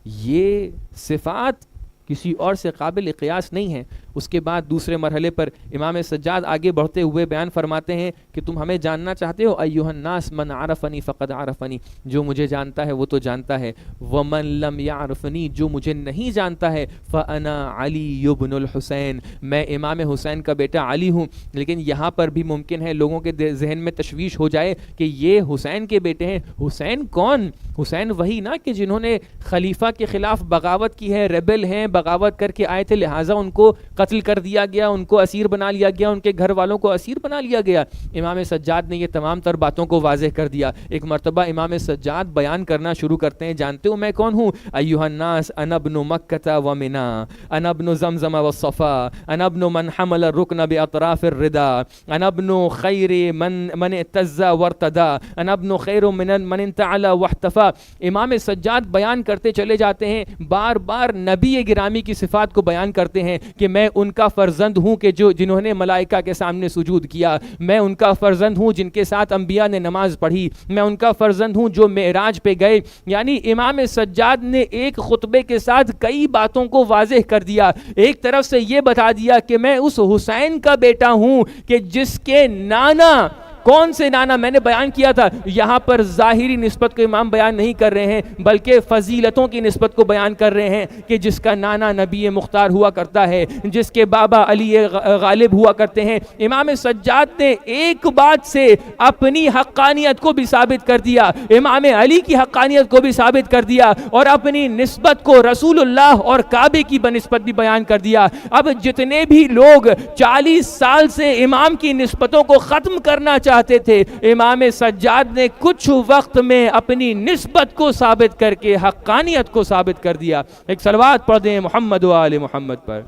یہ صفات کسی اور سے قابل قیاس نہیں ہے۔ اس کے بعد دوسرے مرحلے پر امام سجاد آگے بڑھتے ہوئے بیان فرماتے ہیں کہ تم ہمیں جاننا چاہتے ہو، ایھا الناس من عرفنی فقد عرفنی، جو مجھے جانتا ہے وہ تو جانتا ہے، ومن لم یعرفنی، جو مجھے نہیں جانتا ہے، فانا علی بن الحسین، میں امام حسین کا بیٹا علی ہوں۔ لیکن یہاں پر بھی ممکن ہے لوگوں کے ذہن میں تشویش ہو جائے کہ یہ حسین کے بیٹے ہیں۔ حسین کون؟ حسین وہی نا کہ جنہوں نے خلیفہ کے خلاف بغاوت کی ہے، ریبل ہیں، بغاوت کر کے آئے تھے، لہٰذا ان کو قتل کر دیا گیا، ان کو اسیر بنا لیا گیا، ان کے گھر والوں کو اسیر بنا لیا گیا۔ امام سجاد نے یہ تمام تر باتوں کو واضح کر دیا۔ ایک مرتبہ امام سجاد بیان کرنا شروع کرتے ہیں، جانتے ہو میں کون ہوں؟ ایھا الناس انا ابن مکہ و منا، انا ابن زمزم و صفا، انا ابن من حمل الرکن باطراف الردا، انا ابن خیر من اعتز وارتدا، انا ابن خیر من انتعل واحتفا۔ امام سجاد بیان کرتے چلے جاتے ہیں، بار بار نبی گرامی کی صفات کو بیان کرتے ہیں کہ میں ان کا فرزند ہوں کہ جنہوں نے ملائکہ کے سامنے سجود کیا، میں ان کا فرزند ہوں جن کے ساتھ انبیاء نے نماز پڑھی، میں ان کا فرزند ہوں جو معراج پہ گئے۔ یعنی امام سجاد نے ایک خطبے کے ساتھ کئی باتوں کو واضح کر دیا۔ ایک طرف سے یہ بتا دیا کہ میں اس حسین کا بیٹا ہوں کہ جس کے نانا، کون سے نانا میں نے بیان کیا تھا، یہاں پر ظاہری نسبت کو امام بیان نہیں کر رہے ہیں بلکہ فضیلتوں کی نسبت کو بیان کر رہے ہیں کہ جس کا نانا نبی مختار ہوا کرتا ہے، جس کے بابا علی غالب ہوا کرتے ہیں۔ امام سجاد نے ایک بات سے اپنی حقانیت کو بھی ثابت کر دیا، امام علی کی حقانیت کو بھی ثابت کر دیا، اور اپنی نسبت کو رسول اللہ اور کعبے کی بنسبت بھی بیان کر دیا۔ اب جتنے بھی لوگ 40 سال سے امام کی نسبتوں کو ختم کرنا چاہتے تھے، امام سجاد نے کچھ وقت میں اپنی نسبت کو ثابت کر کے حقانیت کو ثابت کر دیا۔ ایک صلوات پڑھ دیں محمد و آل محمد پر۔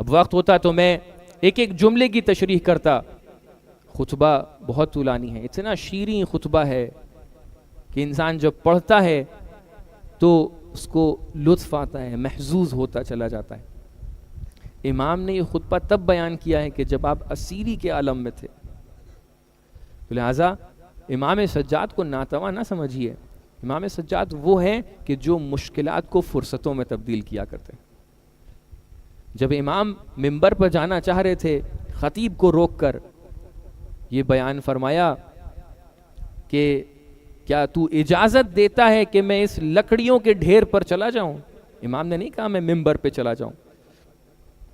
اب وقت ہوتا تو میں ایک ایک جملے کی تشریح کرتا، خطبہ بہت طولانی ہے، اتنا شیریں خطبہ ہے کہ انسان جب پڑھتا ہے تو اس کو لطف آتا ہے، محظوظ ہوتا چلا جاتا ہے۔ امام نے یہ خطبہ تب بیان کیا ہے کہ جب آپ اسیری کے عالم میں تھے، تو لہٰذا امام سجاد کو ناتواں نہ سمجھیے۔ امام سجاد وہ ہیں کہ جو مشکلات کو فرصتوں میں تبدیل کیا کرتے ہیں۔ جب امام منبر پر جانا چاہ رہے تھے، خطیب کو روک کر یہ بیان فرمایا کہ کیا تو اجازت دیتا ہے کہ میں اس لکڑیوں کے ڈھیر پر چلا جاؤں؟ امام نے نہیں کہا میں منبر پہ چلا جاؤں۔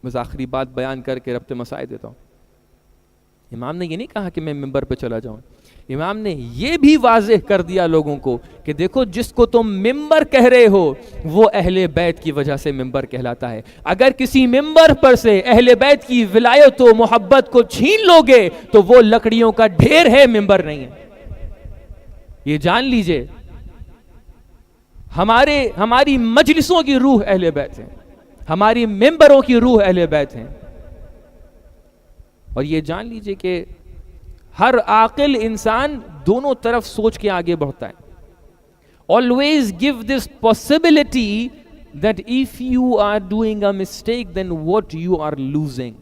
بس آخری بات بیان کر کے ربط مسائل دیتا ہوں۔ امام نے یہ نہیں کہا کہ میں منبر پہ چلا جاؤں، امام نے یہ بھی واضح کر دیا لوگوں کو کہ دیکھو جس کو تم منبر کہہ رہے ہو وہ اہل بیت کی وجہ سے منبر کہلاتا ہے۔ اگر کسی منبر پر سے اہل بیت کی ولایت و محبت کو چھین لو گے تو وہ لکڑیوں کا ڈھیر ہے، منبر نہیں ہے۔ یہ جان لیجئے، ہماری مجلسوں کی روح اہل بیت ہیں، ہماری ممبروں کی روح اہل بیت ہیں۔ اور یہ جان لیجئے کہ ہر عاقل انسان دونوں طرف سوچ کے آگے بڑھتا ہے۔ Always give this possibility that if you are doing a mistake, then what you are losing.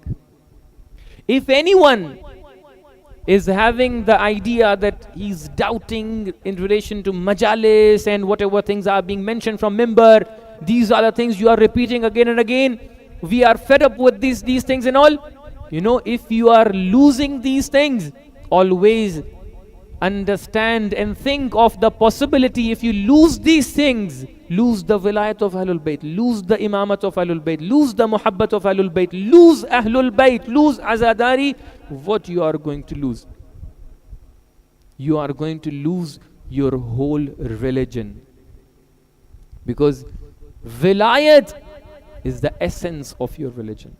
If anyone is having the idea that he's doubting in relation to majalis and whatever things are being mentioned from mimbar, these are the things you are repeating again and again, we are fed up with these things and all. You know, if you are losing these things, always understand and think of the possibility, if you lose these things, lose the wilayat of Ahlul Bayt, lose the imamat of Ahlul Bayt, lose the muhabbat of Ahlul Bayt, lose Ahlul Bayt, lose azadari, what you are going to lose? You are going to lose your whole religion. Because wilayat is the essence of your religion.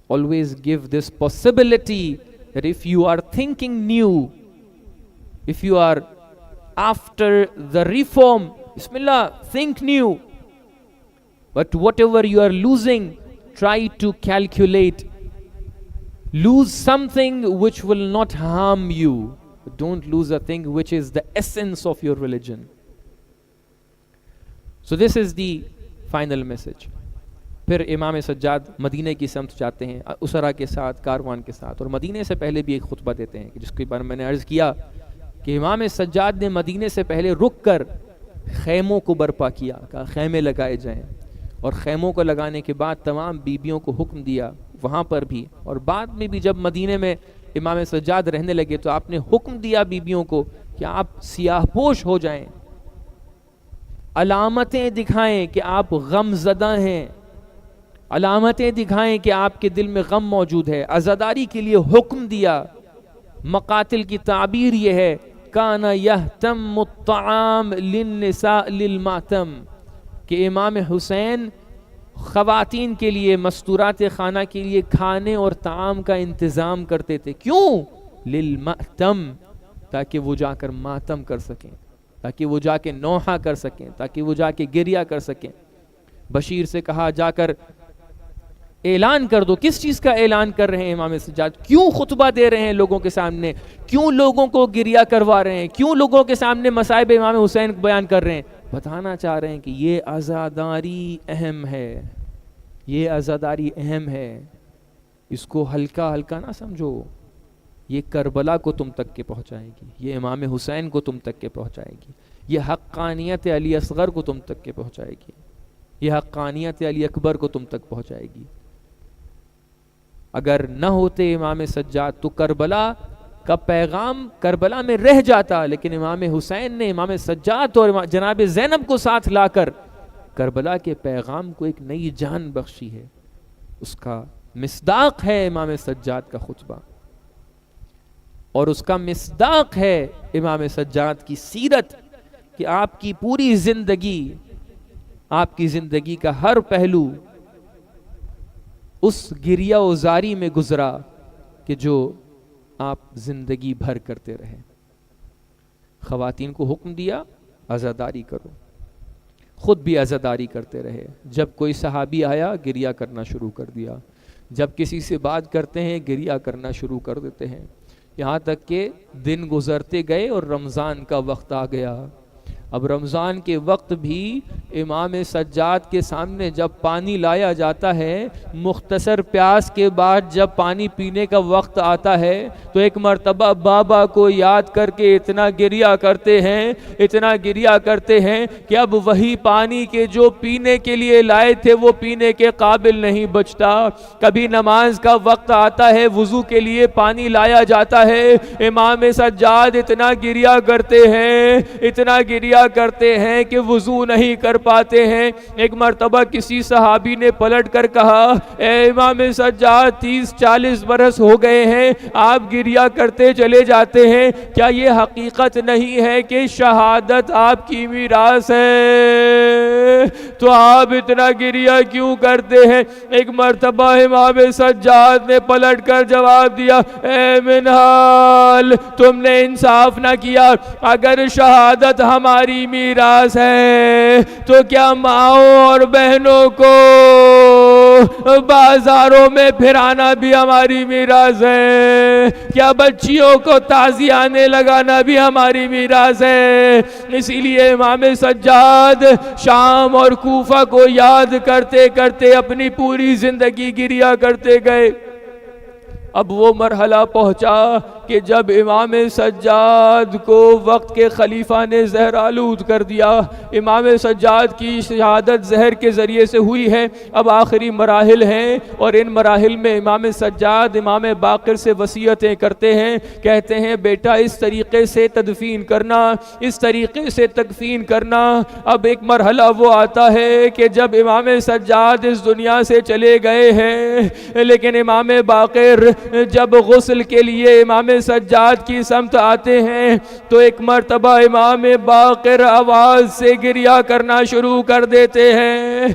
Always give this possibility that if you are thinking new, if you are after the reform, Bismillah, think new. But whatever you are losing, try to calculate. Lose something which will not harm you. But don't lose a thing which is the essence of your religion. So this is the final message. پھر امام سجاد مدینہ کی سمت جاتے ہیں اسرا کے ساتھ، کاروان کے ساتھ، اور مدینہ سے پہلے بھی ایک خطبہ دیتے ہیں جس کے بارے میں نے عرض کیا کہ امام سجاد نے مدینہ سے پہلے رک کر خیموں کو برپا کیا، کہا خیمے لگائے جائیں، اور خیموں کو لگانے کے بعد تمام بیبیوں کو حکم دیا وہاں پر بھی، اور بعد میں بھی جب مدینہ میں امام سجاد رہنے لگے تو آپ نے حکم دیا بیبیوں کو کہ آپ سیاہ پوش ہو جائیں، علامتیں دکھائیں کہ آپ غم زدہ ہیں، علامتیں دکھائیں کہ آپ کے دل میں غم موجود ہے، عزاداری کے لیے حکم دیا۔ مقاتل کی تعبیر یہ ہے کانا یہتم الطعام للنساء للماتم، کہ امام حسین خواتین کے لیے مستورات خانہ کے لیے کھانے اور طعام کا انتظام کرتے تھے، کیوں؟ للماتم، تاکہ وہ جا کر ماتم کر سکیں، تاکہ وہ جا کے نوحہ کر سکیں، تاکہ وہ جا کے گریہ کر سکیں۔ بشیر سے کہا جا کر اعلان کر دو، کس چیز کا اعلان کر رہے ہیں امام سجاد؟ کیوں خطبہ دے رہے ہیں لوگوں کے سامنے؟ کیوں لوگوں کو گریہ کروا رہے ہیں؟ کیوں لوگوں کے سامنے مصائب امام حسین بیان کر رہے ہیں؟ بتانا چاہ رہے ہیں کہ یہ عزاداری اہم ہے، یہ عزاداری اہم ہے، اس کو ہلکا ہلکا نہ سمجھو، یہ کربلا کو تم تک کے پہنچائے گی، یہ امام حسین کو تم تک کے پہنچائے گی، یہ حقانیت علی اصغر کو تم تک کے پہنچائے گی، یہ حقانیت علی اکبر کو تم تک پہنچائے گی۔ اگر نہ ہوتے امام سجاد تو کربلا کا پیغام کربلا میں رہ جاتا، لیکن امام حسین نے امام سجاد اور جناب زینب کو ساتھ لا کر کربلا کے پیغام کو ایک نئی جان بخشی ہے۔ اس کا مصداق ہے امام سجاد کا خطبہ، اور اس کا مصداق ہے امام سجاد کی سیرت، کہ آپ کی پوری زندگی، آپ کی زندگی کا ہر پہلو اس گریہ و زاری میں گزرا کہ جو آپ زندگی بھر کرتے رہے۔ خواتین کو حکم دیا عزاداری کرو، خود بھی عزاداری کرتے رہے۔ جب کوئی صحابی آیا گریہ کرنا شروع کر دیا، جب کسی سے بات کرتے ہیں گریہ کرنا شروع کر دیتے ہیں، یہاں تک کہ دن گزرتے گئے اور رمضان کا وقت آ گیا۔ اب رمضان کے وقت بھی امام سجاد کے سامنے جب پانی لایا جاتا ہے، مختصر پیاس کے بعد جب پانی پینے کا وقت آتا ہے تو ایک مرتبہ بابا کو یاد کر کے اتنا گریہ کرتے ہیں، اتنا گریہ کرتے ہیں کہ اب وہی پانی کے جو پینے کے لیے لائے تھے وہ پینے کے قابل نہیں بچتا۔ کبھی نماز کا وقت آتا ہے، وضو کے لیے پانی لایا جاتا ہے، امام سجاد اتنا گریہ کرتے ہیں، اتنا گریہ کرتے ہیں کہ وضو نہیں کر پاتے ہیں۔ ایک مرتبہ کسی صحابی نے پلٹ کر کہا اے امام سجاد 30-40 برس ہو گئے ہیں، آپ گریہ کرتے چلے جاتے ہیں، کیا یہ حقیقت نہیں ہے کہ شہادت آپ کی میراث ہے؟ تو آپ اتنا گریہ کیوں کرتے ہیں؟ ایک مرتبہ امام سجاد نے پلٹ کر جواب دیا اے منہال، تم نے انصاف نہ کیا، اگر شہادت ہماری ہماری میراث ہے تو کیا ماؤں اور بہنوں کو بازاروں میں پھرانا بھی ہماری میراث ہے؟ کیا بچیوں کو تعزیانے لگانا بھی ہماری میراث ہے؟ اسی لیے امام سجاد شام اور کوفہ کو یاد کرتے کرتے اپنی پوری زندگی گریا کرتے گئے۔ اب وہ مرحلہ پہنچا کہ جب امام سجاد کو وقت کے خلیفہ نے زہر آلود کر دیا، امام سجاد کی شہادت زہر کے ذریعے سے ہوئی ہے، اب آخری مراحل ہیں، اور ان مراحل میں امام سجاد امام باقر سے وصیتیں کرتے ہیں، کہتے ہیں بیٹا اس طریقے سے تدفین کرنا، اس طریقے سے تکفین کرنا۔ اب ایک مرحلہ وہ آتا ہے کہ جب امام سجاد اس دنیا سے چلے گئے ہیں، لیکن امام باقر جب غسل کے لیے امام سجاد کی سمت آتے ہیں تو ایک مرتبہ امام باقر آواز سے گریہ کرنا شروع کر دیتے ہیں۔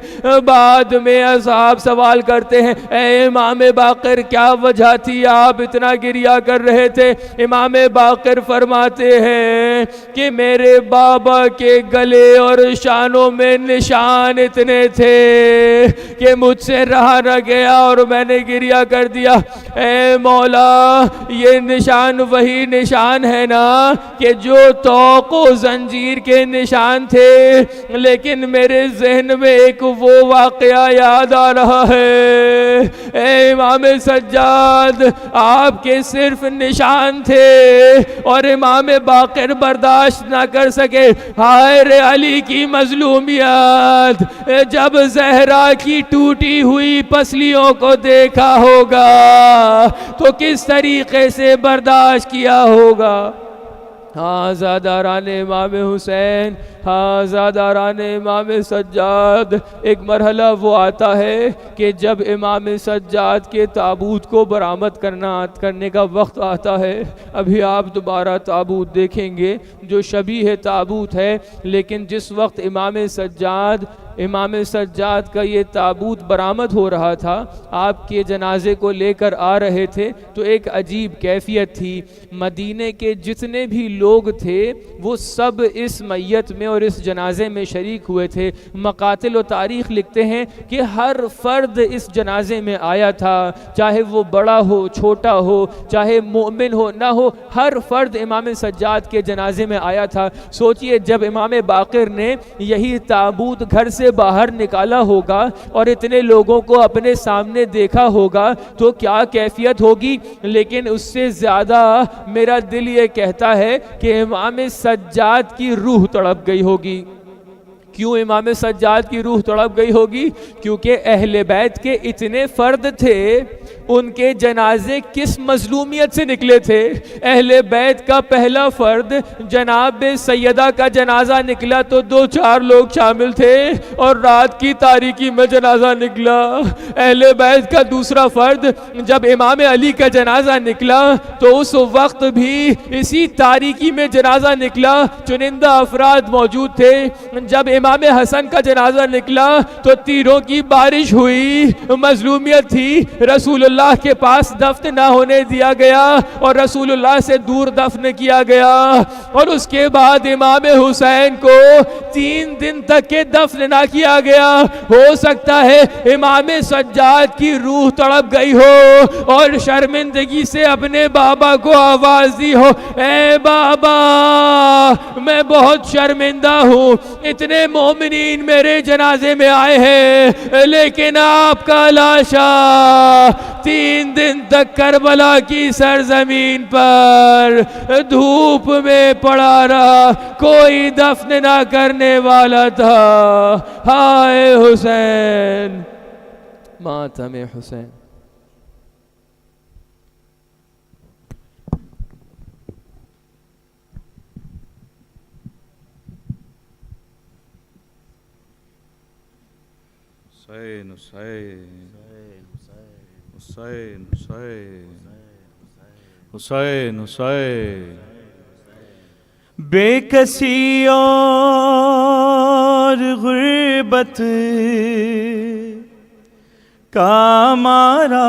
بعد میں اصحاب سوال کرتے ہیں اے امام باقر کیا وجہ تھی، آپ اتنا گریہ کر رہے تھے؟ امام باقر فرماتے ہیں کہ میرے بابا کے گلے اور شانوں میں نشان اتنے تھے کہ مجھ سے رہا نہ گیا اور میں نے گریہ کر دیا۔ اے مولا یہ نشان وہی نشان ہے نا کہ جو طوق و زنجیر کے نشان تھے، لیکن میرے ذہن میں ایک وہ واقعہ یاد آ رہا ہے۔ اے امام سجاد آپ کے صرف نشان تھے اور امام باقر برداشت نہ کر سکے۔ ہائے رے علی کی مظلومیت، جب زہرا کی ٹوٹی ہوئی پسلیوں کو دیکھا ہوگا تو کس طریقے سے برداشت کیا ہوگا۔ ہاں زاداران امام حسین، ہاں زاداران امام سجاد، ایک مرحلہ وہ آتا ہے کہ جب امام سجاد کے تابوت کو برآمد کرنے کا وقت آتا ہے۔ ابھی آپ دوبارہ تابوت دیکھیں گے جو شبیہ تابوت ہے، لیکن جس وقت امام سجاد کا یہ تابوت برآمد ہو رہا تھا، آپ کے جنازے کو لے کر آ رہے تھے تو ایک عجیب کیفیت تھی۔ مدینے کے جتنے بھی لوگ تھے وہ سب اس میت میں اور اس جنازے میں شریک ہوئے تھے۔ مقاتل و تاریخ لکھتے ہیں کہ ہر فرد اس جنازے میں آیا تھا، چاہے وہ بڑا ہو چھوٹا ہو، چاہے مومن ہو نہ ہو، ہر فرد امام سجاد کے جنازے میں آیا تھا۔ سوچئے جب امام باقر نے یہی تابوت گھر سے باہر نکالا ہوگا اور اتنے لوگوں کو اپنے سامنے دیکھا ہوگا تو کیا کیفیت ہوگی۔ لیکن اس سے زیادہ میرا دل یہ کہتا ہے کہ امام سجاد کی روح تڑپ گئی ہوگی۔ کیوں امام سجاد کی روح تڑپ گئی ہوگی؟ کیونکہ اہل بیت کے اتنے فرد تھے، ان کے جنازے کس مظلومیت سے نکلے تھے۔ اہل بیت کا پہلا فرد جناب سیدہ کا جنازہ نکلا تو 2-4 لوگ شامل تھے اور رات کی تاریکی میں جنازہ نکلا۔ اہل بیت کا دوسرا فرد جب امام علی کا جنازہ نکلا تو اس وقت بھی اسی تاریکی میں جنازہ نکلا، چنندہ افراد موجود تھے۔ جب امام حسن کا جنازہ نکلا تو تیروں کی بارش ہوئی، مظلومیت تھی، رسول اللہ کے پاس دفن نہ ہونے دیا گیا اور رسول اللہ سے دور دفن کیا گیا۔ اور اس کے بعد امام حسین کو 3 دن تک کے دفن نہ کیا گیا۔ ہو سکتا ہے امام سجاد کی روح تڑپ گئی ہو اور شرمندگی سے اپنے بابا کو آواز دی ہو، اے بابا میں بہت شرمندہ ہوں، اتنے مومنین میرے جنازے میں آئے ہیں لیکن آپ کا لاشا 3 دن تک کربلا کی سرزمین پر دھوپ میں پڑا رہا، کوئی دفن نہ کرنے والا تھا۔ ہائے حسین، ماتم حسین۔ حسین حسین حسین حسین حسین، بے کسی اور غربت کا مارا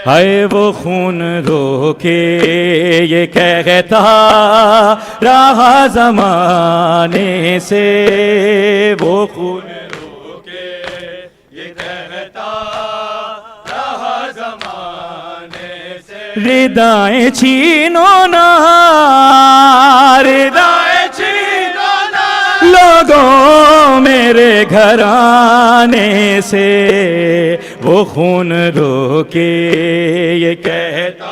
ہے وہ خون رو کے یہ کہتا رہا زمانے سے، وہ خون رو کے یہ کہتا رہا زمانے سے، ردائیں چھینو نا، ردائیں چھینو نا لوگوں میرے گھرانے سے، وہ خون رو کے یہ کہتا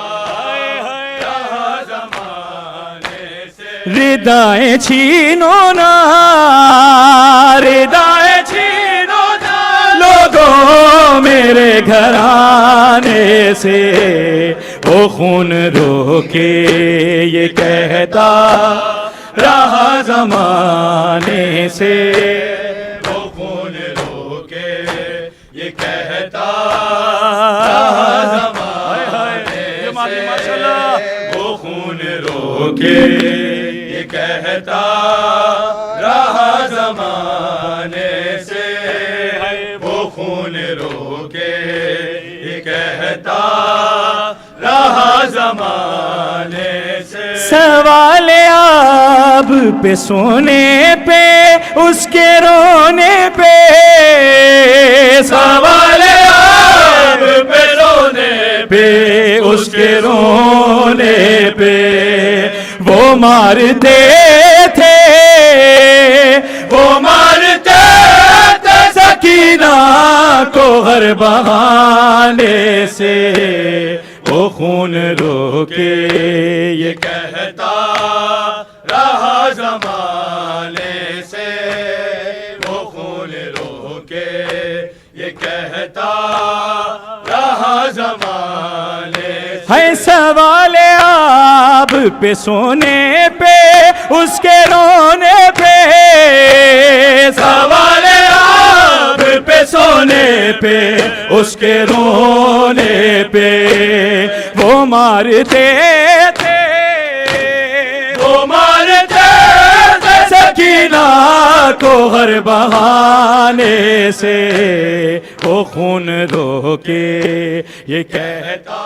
رہا زمانے سے، ردائیں چھینو نا، ردائیں چھینو نا لوگوں میرے گھرانے سے، وہ خون رو کے یہ کہتا رہا زمانے سے، وہ خون رو کے یہ کہتا رہا زمانے سے، وہ خون رو کے یہ کہتا رہا زمانے سے، وہ خون رو کے یہ کہتا رہا زمانے سے، سوال آب پہ سونے پہ اس کے رونے پہ، سوال آب پہ رونے پہ اس کے رونے پہ، وہ مارتے تھے، وہ مارتے تھے سکینہ کو ہر بہانے سے، وہ خون رو کے یہ کہتا رہا زمانے سے، وہ خون رو کے یہ کہتا رہا زمانے سے، ہے سوال آب پہ سونے پہ اس کے رونے پہ، سوال آب پہ سونے پہ اس کے رونے پہ، وہ مارتے تھے، وہ مارتے تھے سکینہ کو ہر بہانے سے، وہ خون رو کے یہ کہتا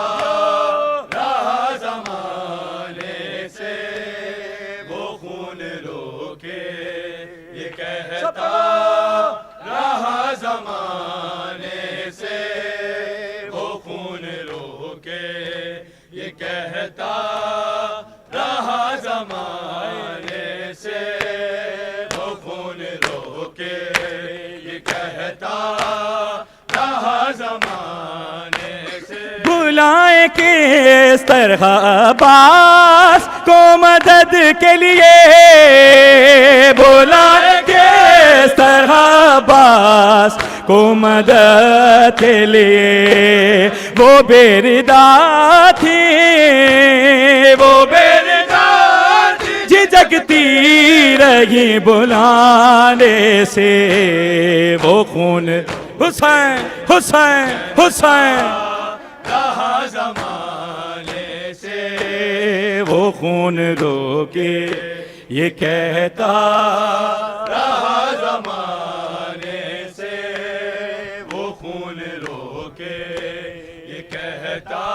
رہا زمانے سے، وہ خون رو کے یہ کہتا رہا زمانے سے، وہ خون رو کے یہ کہتا رہا زمانے سے، وہ خون رو کے یہ کہتا رہا زمانے سے، بلائیں کس طرح عباس کو مدد کے لیے، بلائیں کس طرح عباس کو مدد کے لیے، وہ بیردا تھی، وہ بیردا تھی جھجکتی رہی بلانے سے، وہ خون حسین حسین حسین رہا زمانے سے، وہ خون رو کے یہ کہتا رہا زمانے سے، وہ خون رو کے یہ کہتا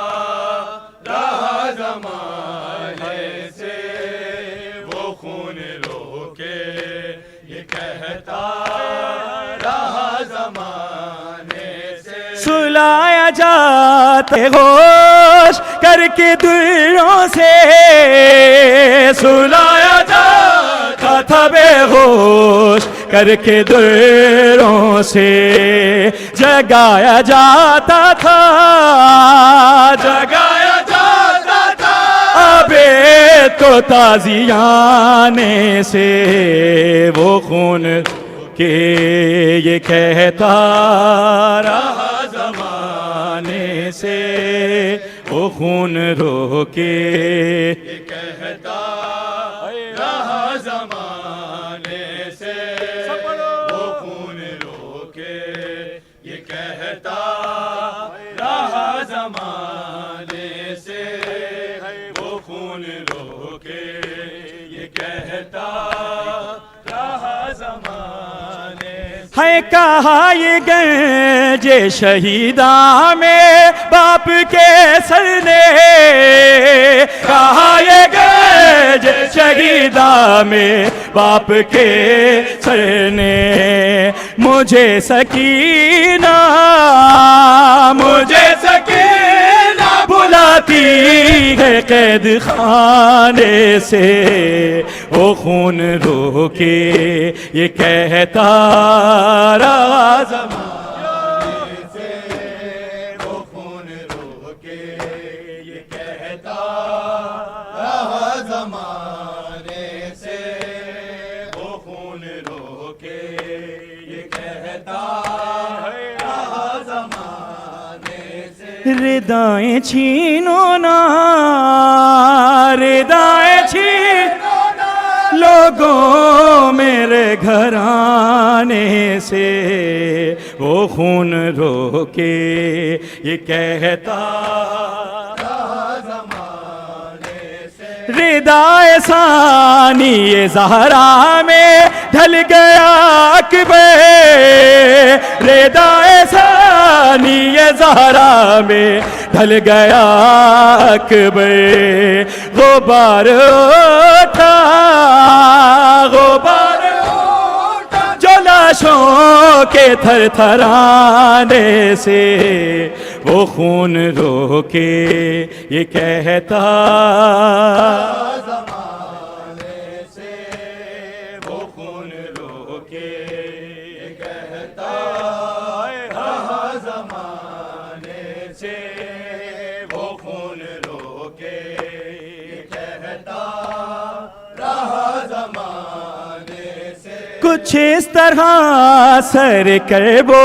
رہا زمانے سے، وہ خون رو کے یہ کہتا رہا زمانے سے، سلایا جاتے ہوش کر کے دروں سے، سلایا جاتا تھا بے ہوش کر کے دروں سے، جگایا جاتا تھا، جگایا جاتا تھا عبید کو تازیانے سے، وہ خون کے یہ کہتا رہا زمانے سے، وہ خون رو کے یہ کہتا رہا زمانے سے، وہ خون رو کے یہ کہتا رہا زمانے سے، وہ خون رو کے یہ کہتا رہا زمانے سے، ہے کہا یہ گنج شہیداں میں باپ کے سر نے کہا یہ گرج شہیدہ میں باپ کے سر نے مجھے سکینہ بلاتی ہے قید خانے سے وہ خون رو کے یہ کہتا رہا زمانے سے وہ خون رو کے یہ کہتا رہا زمانے سے وہ خون رو کے یہ کہتا رہا زمانے سے ردائیں چھینو نا ردائیں چھینو نا لوگوں میرے گھرانے سے وہ خون رو کے یہ کہتا ردائے ثانی زہرا میں ڈھل گیا اکبر ردائے ثانی زہرا میں ڈھل گیا اکبر غبار اٹھا غبار جو لاشوں کے تھر تھرانے سے وہ خون رو کے یہ کہتا زمانے سے وہ خون رو کے یہ کہتا رہا زمانے سے وہ خون رو کے یہ کہتا رہا زمانے سے کچھ اس طرح سر کر وہ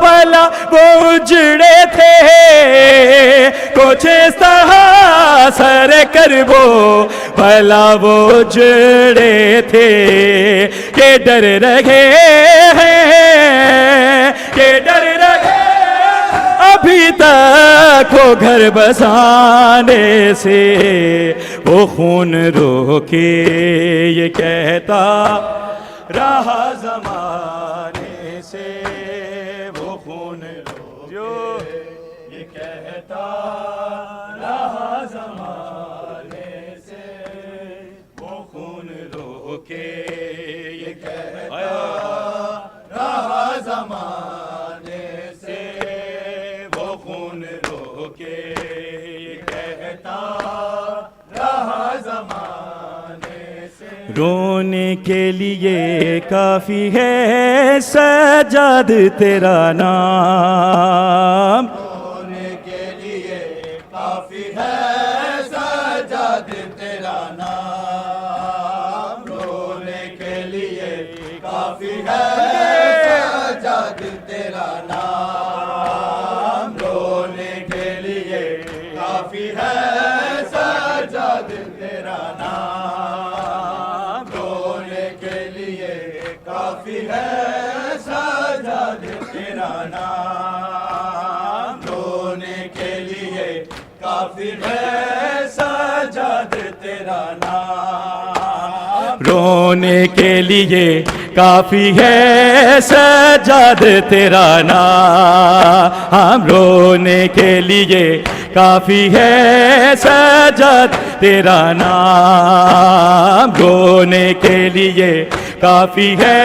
بلا وہ اجڑے تھے کچھ اس طرح سر کر وہ بلا وہ اجڑے تھے کہ ڈر رہے ہیں کہ ڈر رہے ابھی تک وہ گھر بسانے سے وہ خون رو کے یہ کہتا رہا زمانے سے وہ خون رو جو یہ کہتا رہا زمانے سے وہ خون رو کے یہ کہتا رہا زمانے سے وہ خون رو کے یہ کہتا رہا زمانے سے رونے کے لیے کافی ہے سجاد تیرا نام رونے کے لیے کافی ہے سجاد تیرا نام رونے کے لیے کافی ہے سجاد تیرا نام رونے کے لیے کافی ہے سجاد تیرا نام رونے کے لیے کافی ہے سجاد تیرا نام رونے کے لیے کافی ہے سجاد تیرا نام رونے کے لیے کافی ہے سجاد تیرا نام رونے کے لیے کافی ہے سجاد تیرا نام رونے کے لیے کافی ہے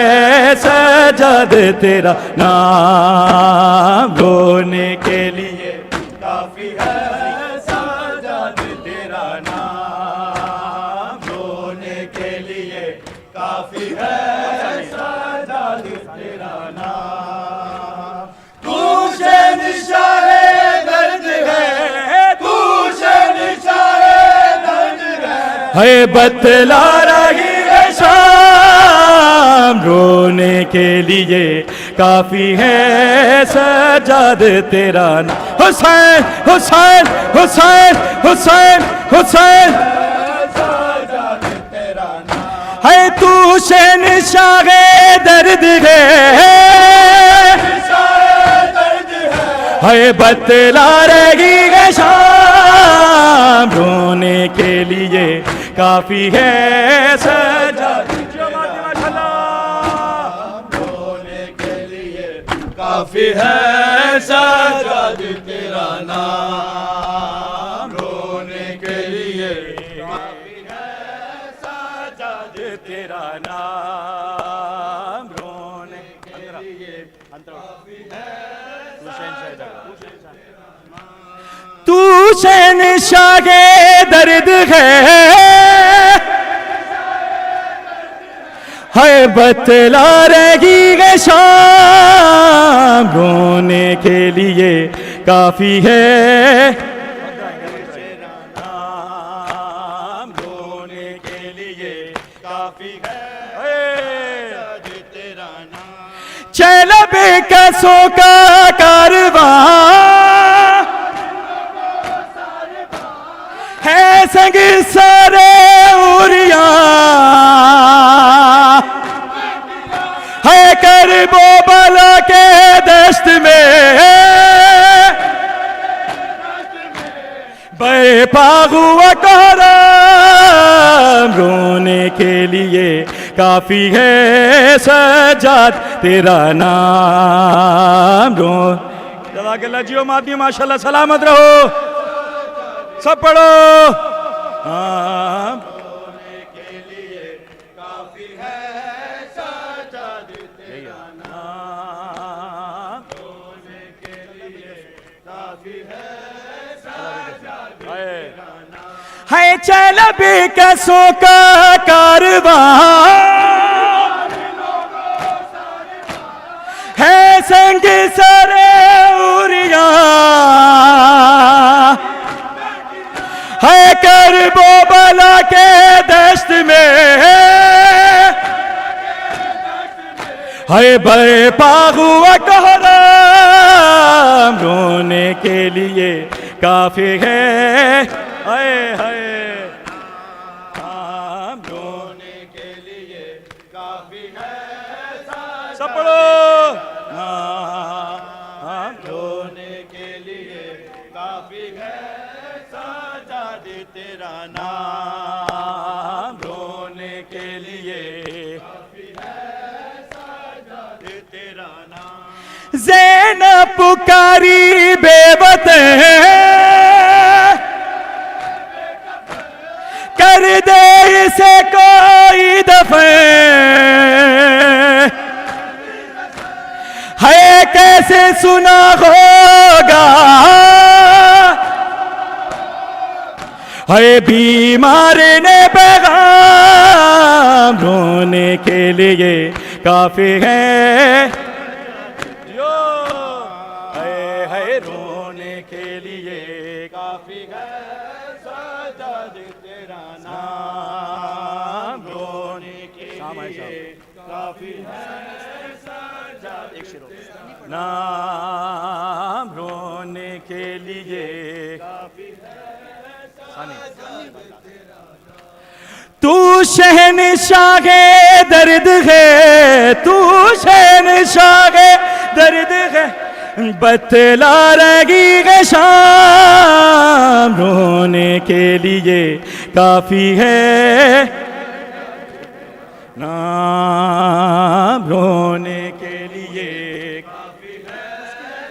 سجاد تیرا نام رونے کے لیے کافی ہے سجاد تیرا نام رونے کے لیے کافی ہے سجاد تیرا نام تو شہنشاہ درد ہے تو شہنشاہ درد ہے بتلا رہی ہے شام رونے کے لیے کافی ہے سجاد تیرا نام حسین حسین حسین حسین حسین ہے تو شہنشاہ درد ہے بتلا رہی ہے شام رونے کے لیے کافی ہے سجاد رونے کے لیے کافی کافی ہے سجاد تیرا نام رونے کے لیے کافی ہے سجاد تیرا نام رونے کے لیے کافی ہے تو شہنشاہ درد ہے بتلا رہی ہے شام رونے کے لیے کافی ہے رونے کے لیے کافی ہے چل بے کسوں کا کارواں ہے سنگ سارے اوریاں ہے کرب و بلا کے دشت میں بے پاغ ہوا کارم رونے کے لیے کافی ہے سجاد تیرا نام جزاک اللہ جیو مادی ماشاءاللہ سلامت رہو سب پڑھو رونے کے لیے کافی ہے سجاد تیرا نام رونے کے لیے کافی ہے سجاد تیرا نام ہے چل بے کسوں کا کارواں ہے سنگ سارے اوریاں ہے کرب و بلا کے دشت میں ہے بے پاغ ہوا کہرام رونے کے لیے کافی ہے رونے کے لیے کافی ہے سب پڑھو رونے کے لیے کافی ہے سجاد تیرا نام رونے کے لیے کافی ہے سجاد تیرا نام زینب پکاری بے وطن کر دے اسے کوئی دفن ہے کیسے سنا ہوگا ہے بیمار نے پیغام رونے کے لیے کافی ہے رونے کے لیے کافی ہے سجاد تیرا نام رونے کے لیے کافی ہے سجاد نام رونے کے لیے تو شہنشاہ درد ہے تو شہنشاہ درد ہے بتلا رہی ہے شام رونے کے لیے کافی ہے نام رونے کے لیے کافی ہے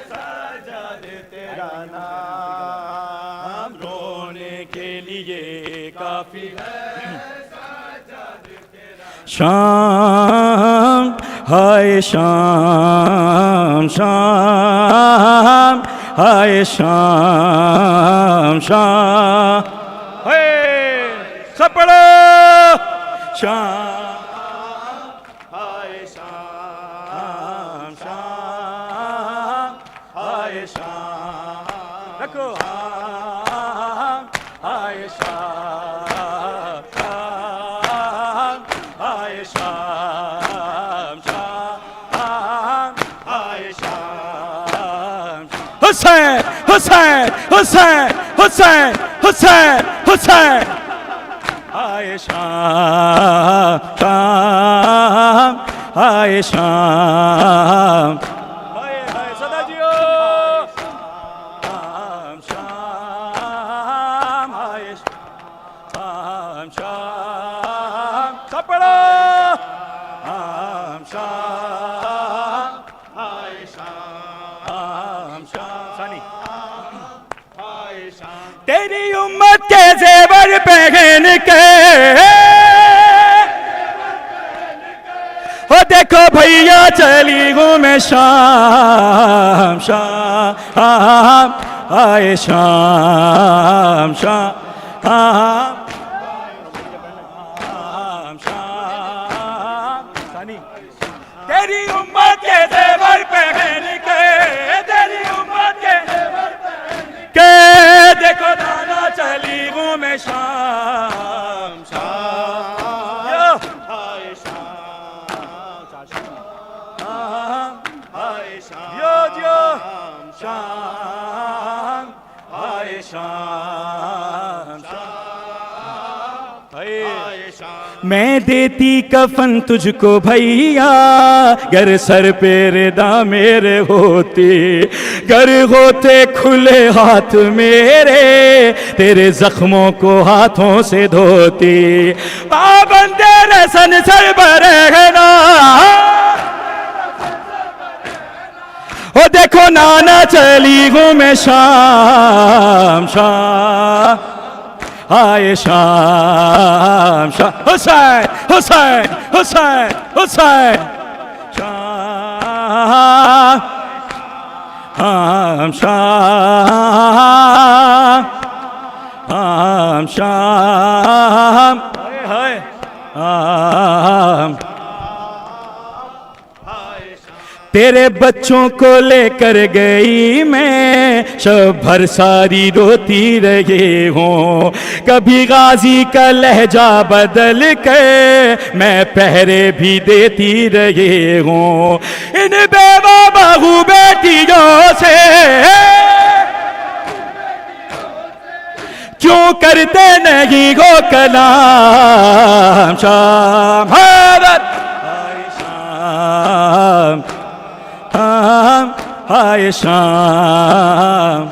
سجاد تیرا نام رونے کے لیے کافی ہے سجاد تیرا شام ہائے شام شام ہائے شام شام سب پڑھو شام ہائے شام شام ہائے شام رکھو ہائے شام شام ہائے شام شام ہائے شام حسین حسین حسین حسین حسین حسین ہائے شام شام ہائے شام ہائے ہائے صدا جیو شام شام ہائے شام شام سب پڑھو شام شام ہائے شام پہن کے او دیکھو بھیا چلی ہوں میں شام شام آئے شام شام تیری امت کے زیور پہن کے تیری امت کے زیور پہن کے دیکھو دانا چلی ہوں میں شام شام آئے شام آئے شام شام آئے شام میں دیتی کفن تجھ کو بھیا گر سر پہ ردا میرے ہوتی گر ہوتے کھلے ہاتھ میرے تیرے زخموں کو ہاتھوں سے دھوتی پابند رسن سر پر رہنا او دیکھو نانا چلی ہوں میں شام شام آئے شام شام حسین حسین حسین حسین شام شام شام شام تیرے بچوں کو لے کر گئی میں شب بھر ساری روتی رہی ہوں کبھی غازی کا لہجہ بدل کے میں پہرے بھی دیتی رہی ہوں ان بیوہ بہو بیٹیوں سے کیوں کرتے نہیں ہو کلام شام حیرت شام ہائے شام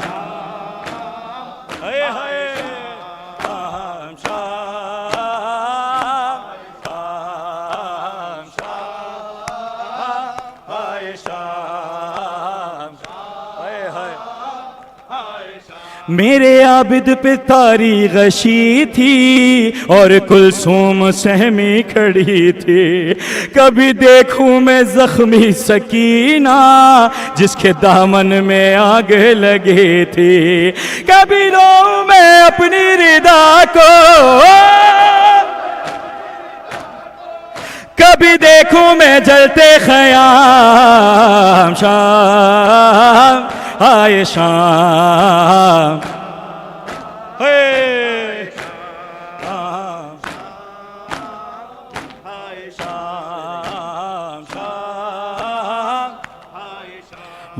میرے عابد پہ تاری غشی تھی اور کلثوم سہمی کھڑی تھی کبھی دیکھوں میں زخمی سکینہ جس کے دامن میں آگ لگی تھی کبھی لو میں اپنی ردا کو کبھی دیکھوں میں جلتے خیام شام آئے شام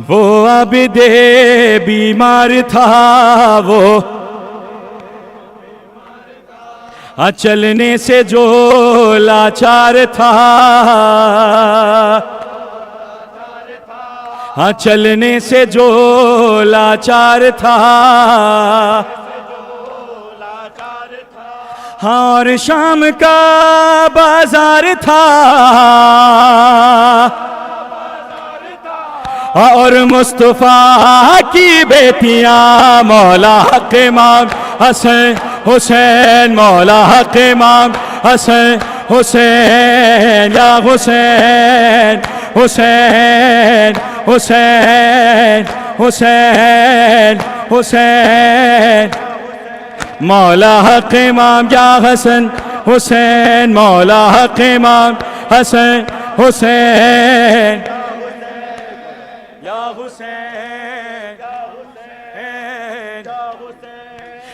وہ عابد بیمار تھا وہ چلنے سے جو لاچار تھا چلنے سے جو لاچار تھا اور شام کا بازار تھا اور مصطفیٰ کی بیٹیاں مولا حق امام حسین حسین مولا حق امام حسین حسین یا حسین حسین حسین حسین حسین مولا حق امام یا حسن حسین مولا حق امام حسین حسین یا حسین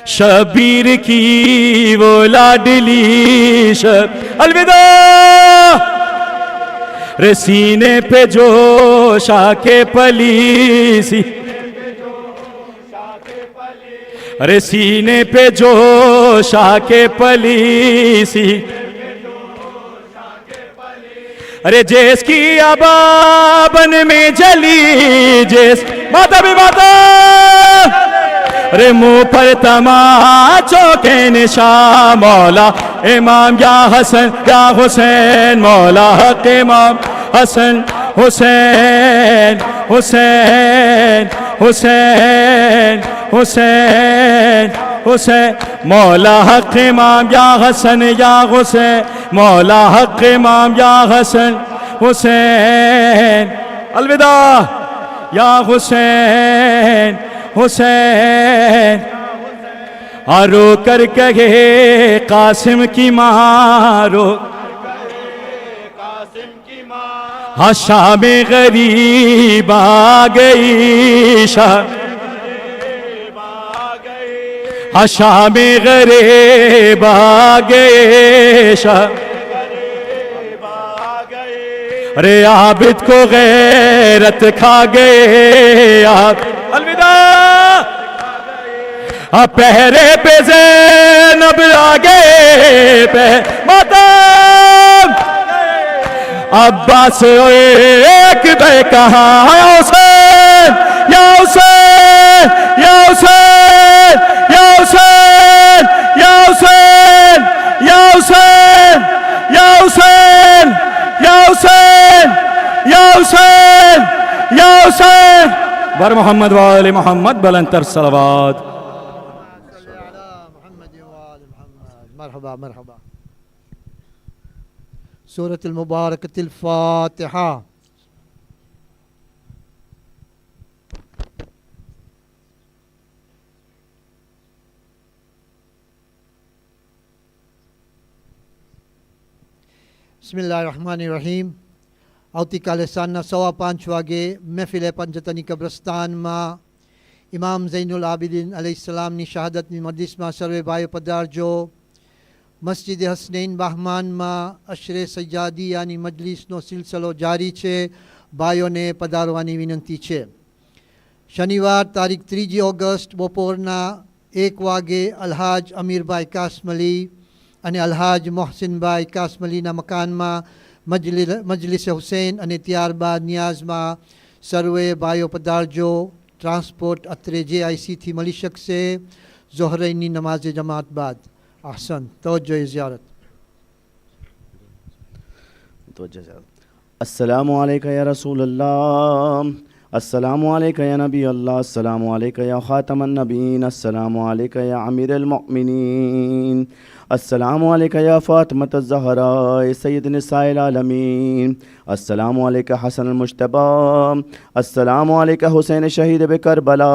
شبیر کی وہ لاڈلی شب الوداع رسینے پہ جوش آ کے پلیسی رسینے پہ جوش آ کے پلیسی ارے جیس کی ابابن میں جلی جیس ماتا بھی ماتا ارے منہ پر تماچوں کے نشان مولا امام یا حسن یا حسین مولا حق امام حسن حسین حسین حسین حسین حسین مولا حق امام یا حسن یا حسین مولا حق امام یا حسن حسین الوداع یا حسین حسین رو کر کہے قاسم کی ماں رو ہاں شام غریب آ گئی شام ہاں شام غریب آ گئے شام ارے عابد کو غیرت کھا گئے آپ الوداع پہرے پہ زینب آگے پہ ماتم عباس ایک بے کہاں یا حسین یا حسین یا حسین یا حسین یا حسین یا حسین یا حسین یا حسین یا حسین یا حسین بر محمد وآل محمد بلندتر صلوات مرحبا مرحبا سورة المباركة الفاتحة بسم اللہ الرحمن الرحیم આવતી કાલે સાંજના 5:15 વાગે મહેફિલે પંચતની કબ્રસ્તાનમાં ઇમામ ઝૈનુલ આબિદીન અલૈહિસ્સલામની શહાદતની મજલિસમાં સર્વે ભાઈઓ પધારજો. મસ્જિદ હસનૈન બહમાનમાં અશરે સજ્જાદિયાની મજલિસનો સિલસિલો જારી છે. ભાઈઓને પધારવાની વિનંતી છે. શનિવાર તારીખ 3 ઓગસ્ટ બપોરના 1 વાગે અલહાજ અમીરભાઈ કાસમલી અને અલહાજ મોહસિનભાઈ કાસમલીના મકાનમાં મજલિસ હુસૈન અને ત્યારબાદ નિયાઝમાં સર્વે ભાઈઓ પધારજો. ટ્રાન્સપોર્ટ અત્રે JIC થી મળી શકશે ઝોહરૈની નમાઝે જમાત બાદ. અહસન તવજ્જો ઝિયારત. السلام علیکہ یا رسول اللہ السلام علیکہ یا نبی اللہ السلام علیکہ یا خاتم النبیین السلام علیکہ یا امیر المؤمنین السلام علیکہ یا فاطمۃ الزہراء سید نساء العالمین السلام علیکہ حسن المجتبی السلام علیکہ حسین شہید بکربلا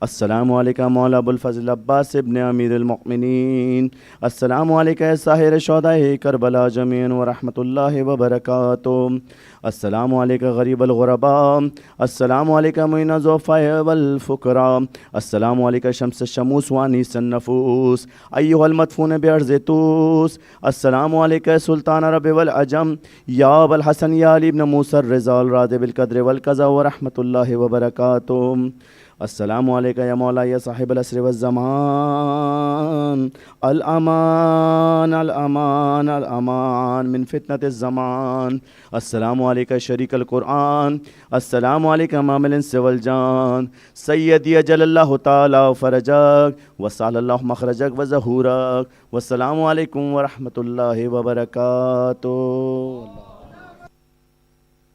السلام علیکہ مولا ابو الفضل عباس ابن امیر المؤمنین السلام علیکہ ساحر شہداء کربلا جميعا ورحمۃ اللہ وبرکاتہ السلام علیکہ غریب الغرباء السلام علیکہ معین الضعفاء والفقراء السلام علیکہ شمس الشموس وانیس النفوس ایھا المدفون بأرض طوس السلام علیکہ سلطان عرب والعجم یا ابا الحسن یا علی ابن موسیٰ الرضا الراد بالقدر والقضاء ورحمۃ اللہ وبرکاتہ السلام علیکہ یا مولا یا صاحب العصر والزمان الامان الامان الامان من فتنة الزمان السلام علیکہ شریک القرآن السلام علیکہ امام الانس والجان سیدی اجل اللہ تعالی فرجک وسال اللہ مخرجک وظہورک والسلام علیکم ورحمۃ اللہ وبرکاتہ.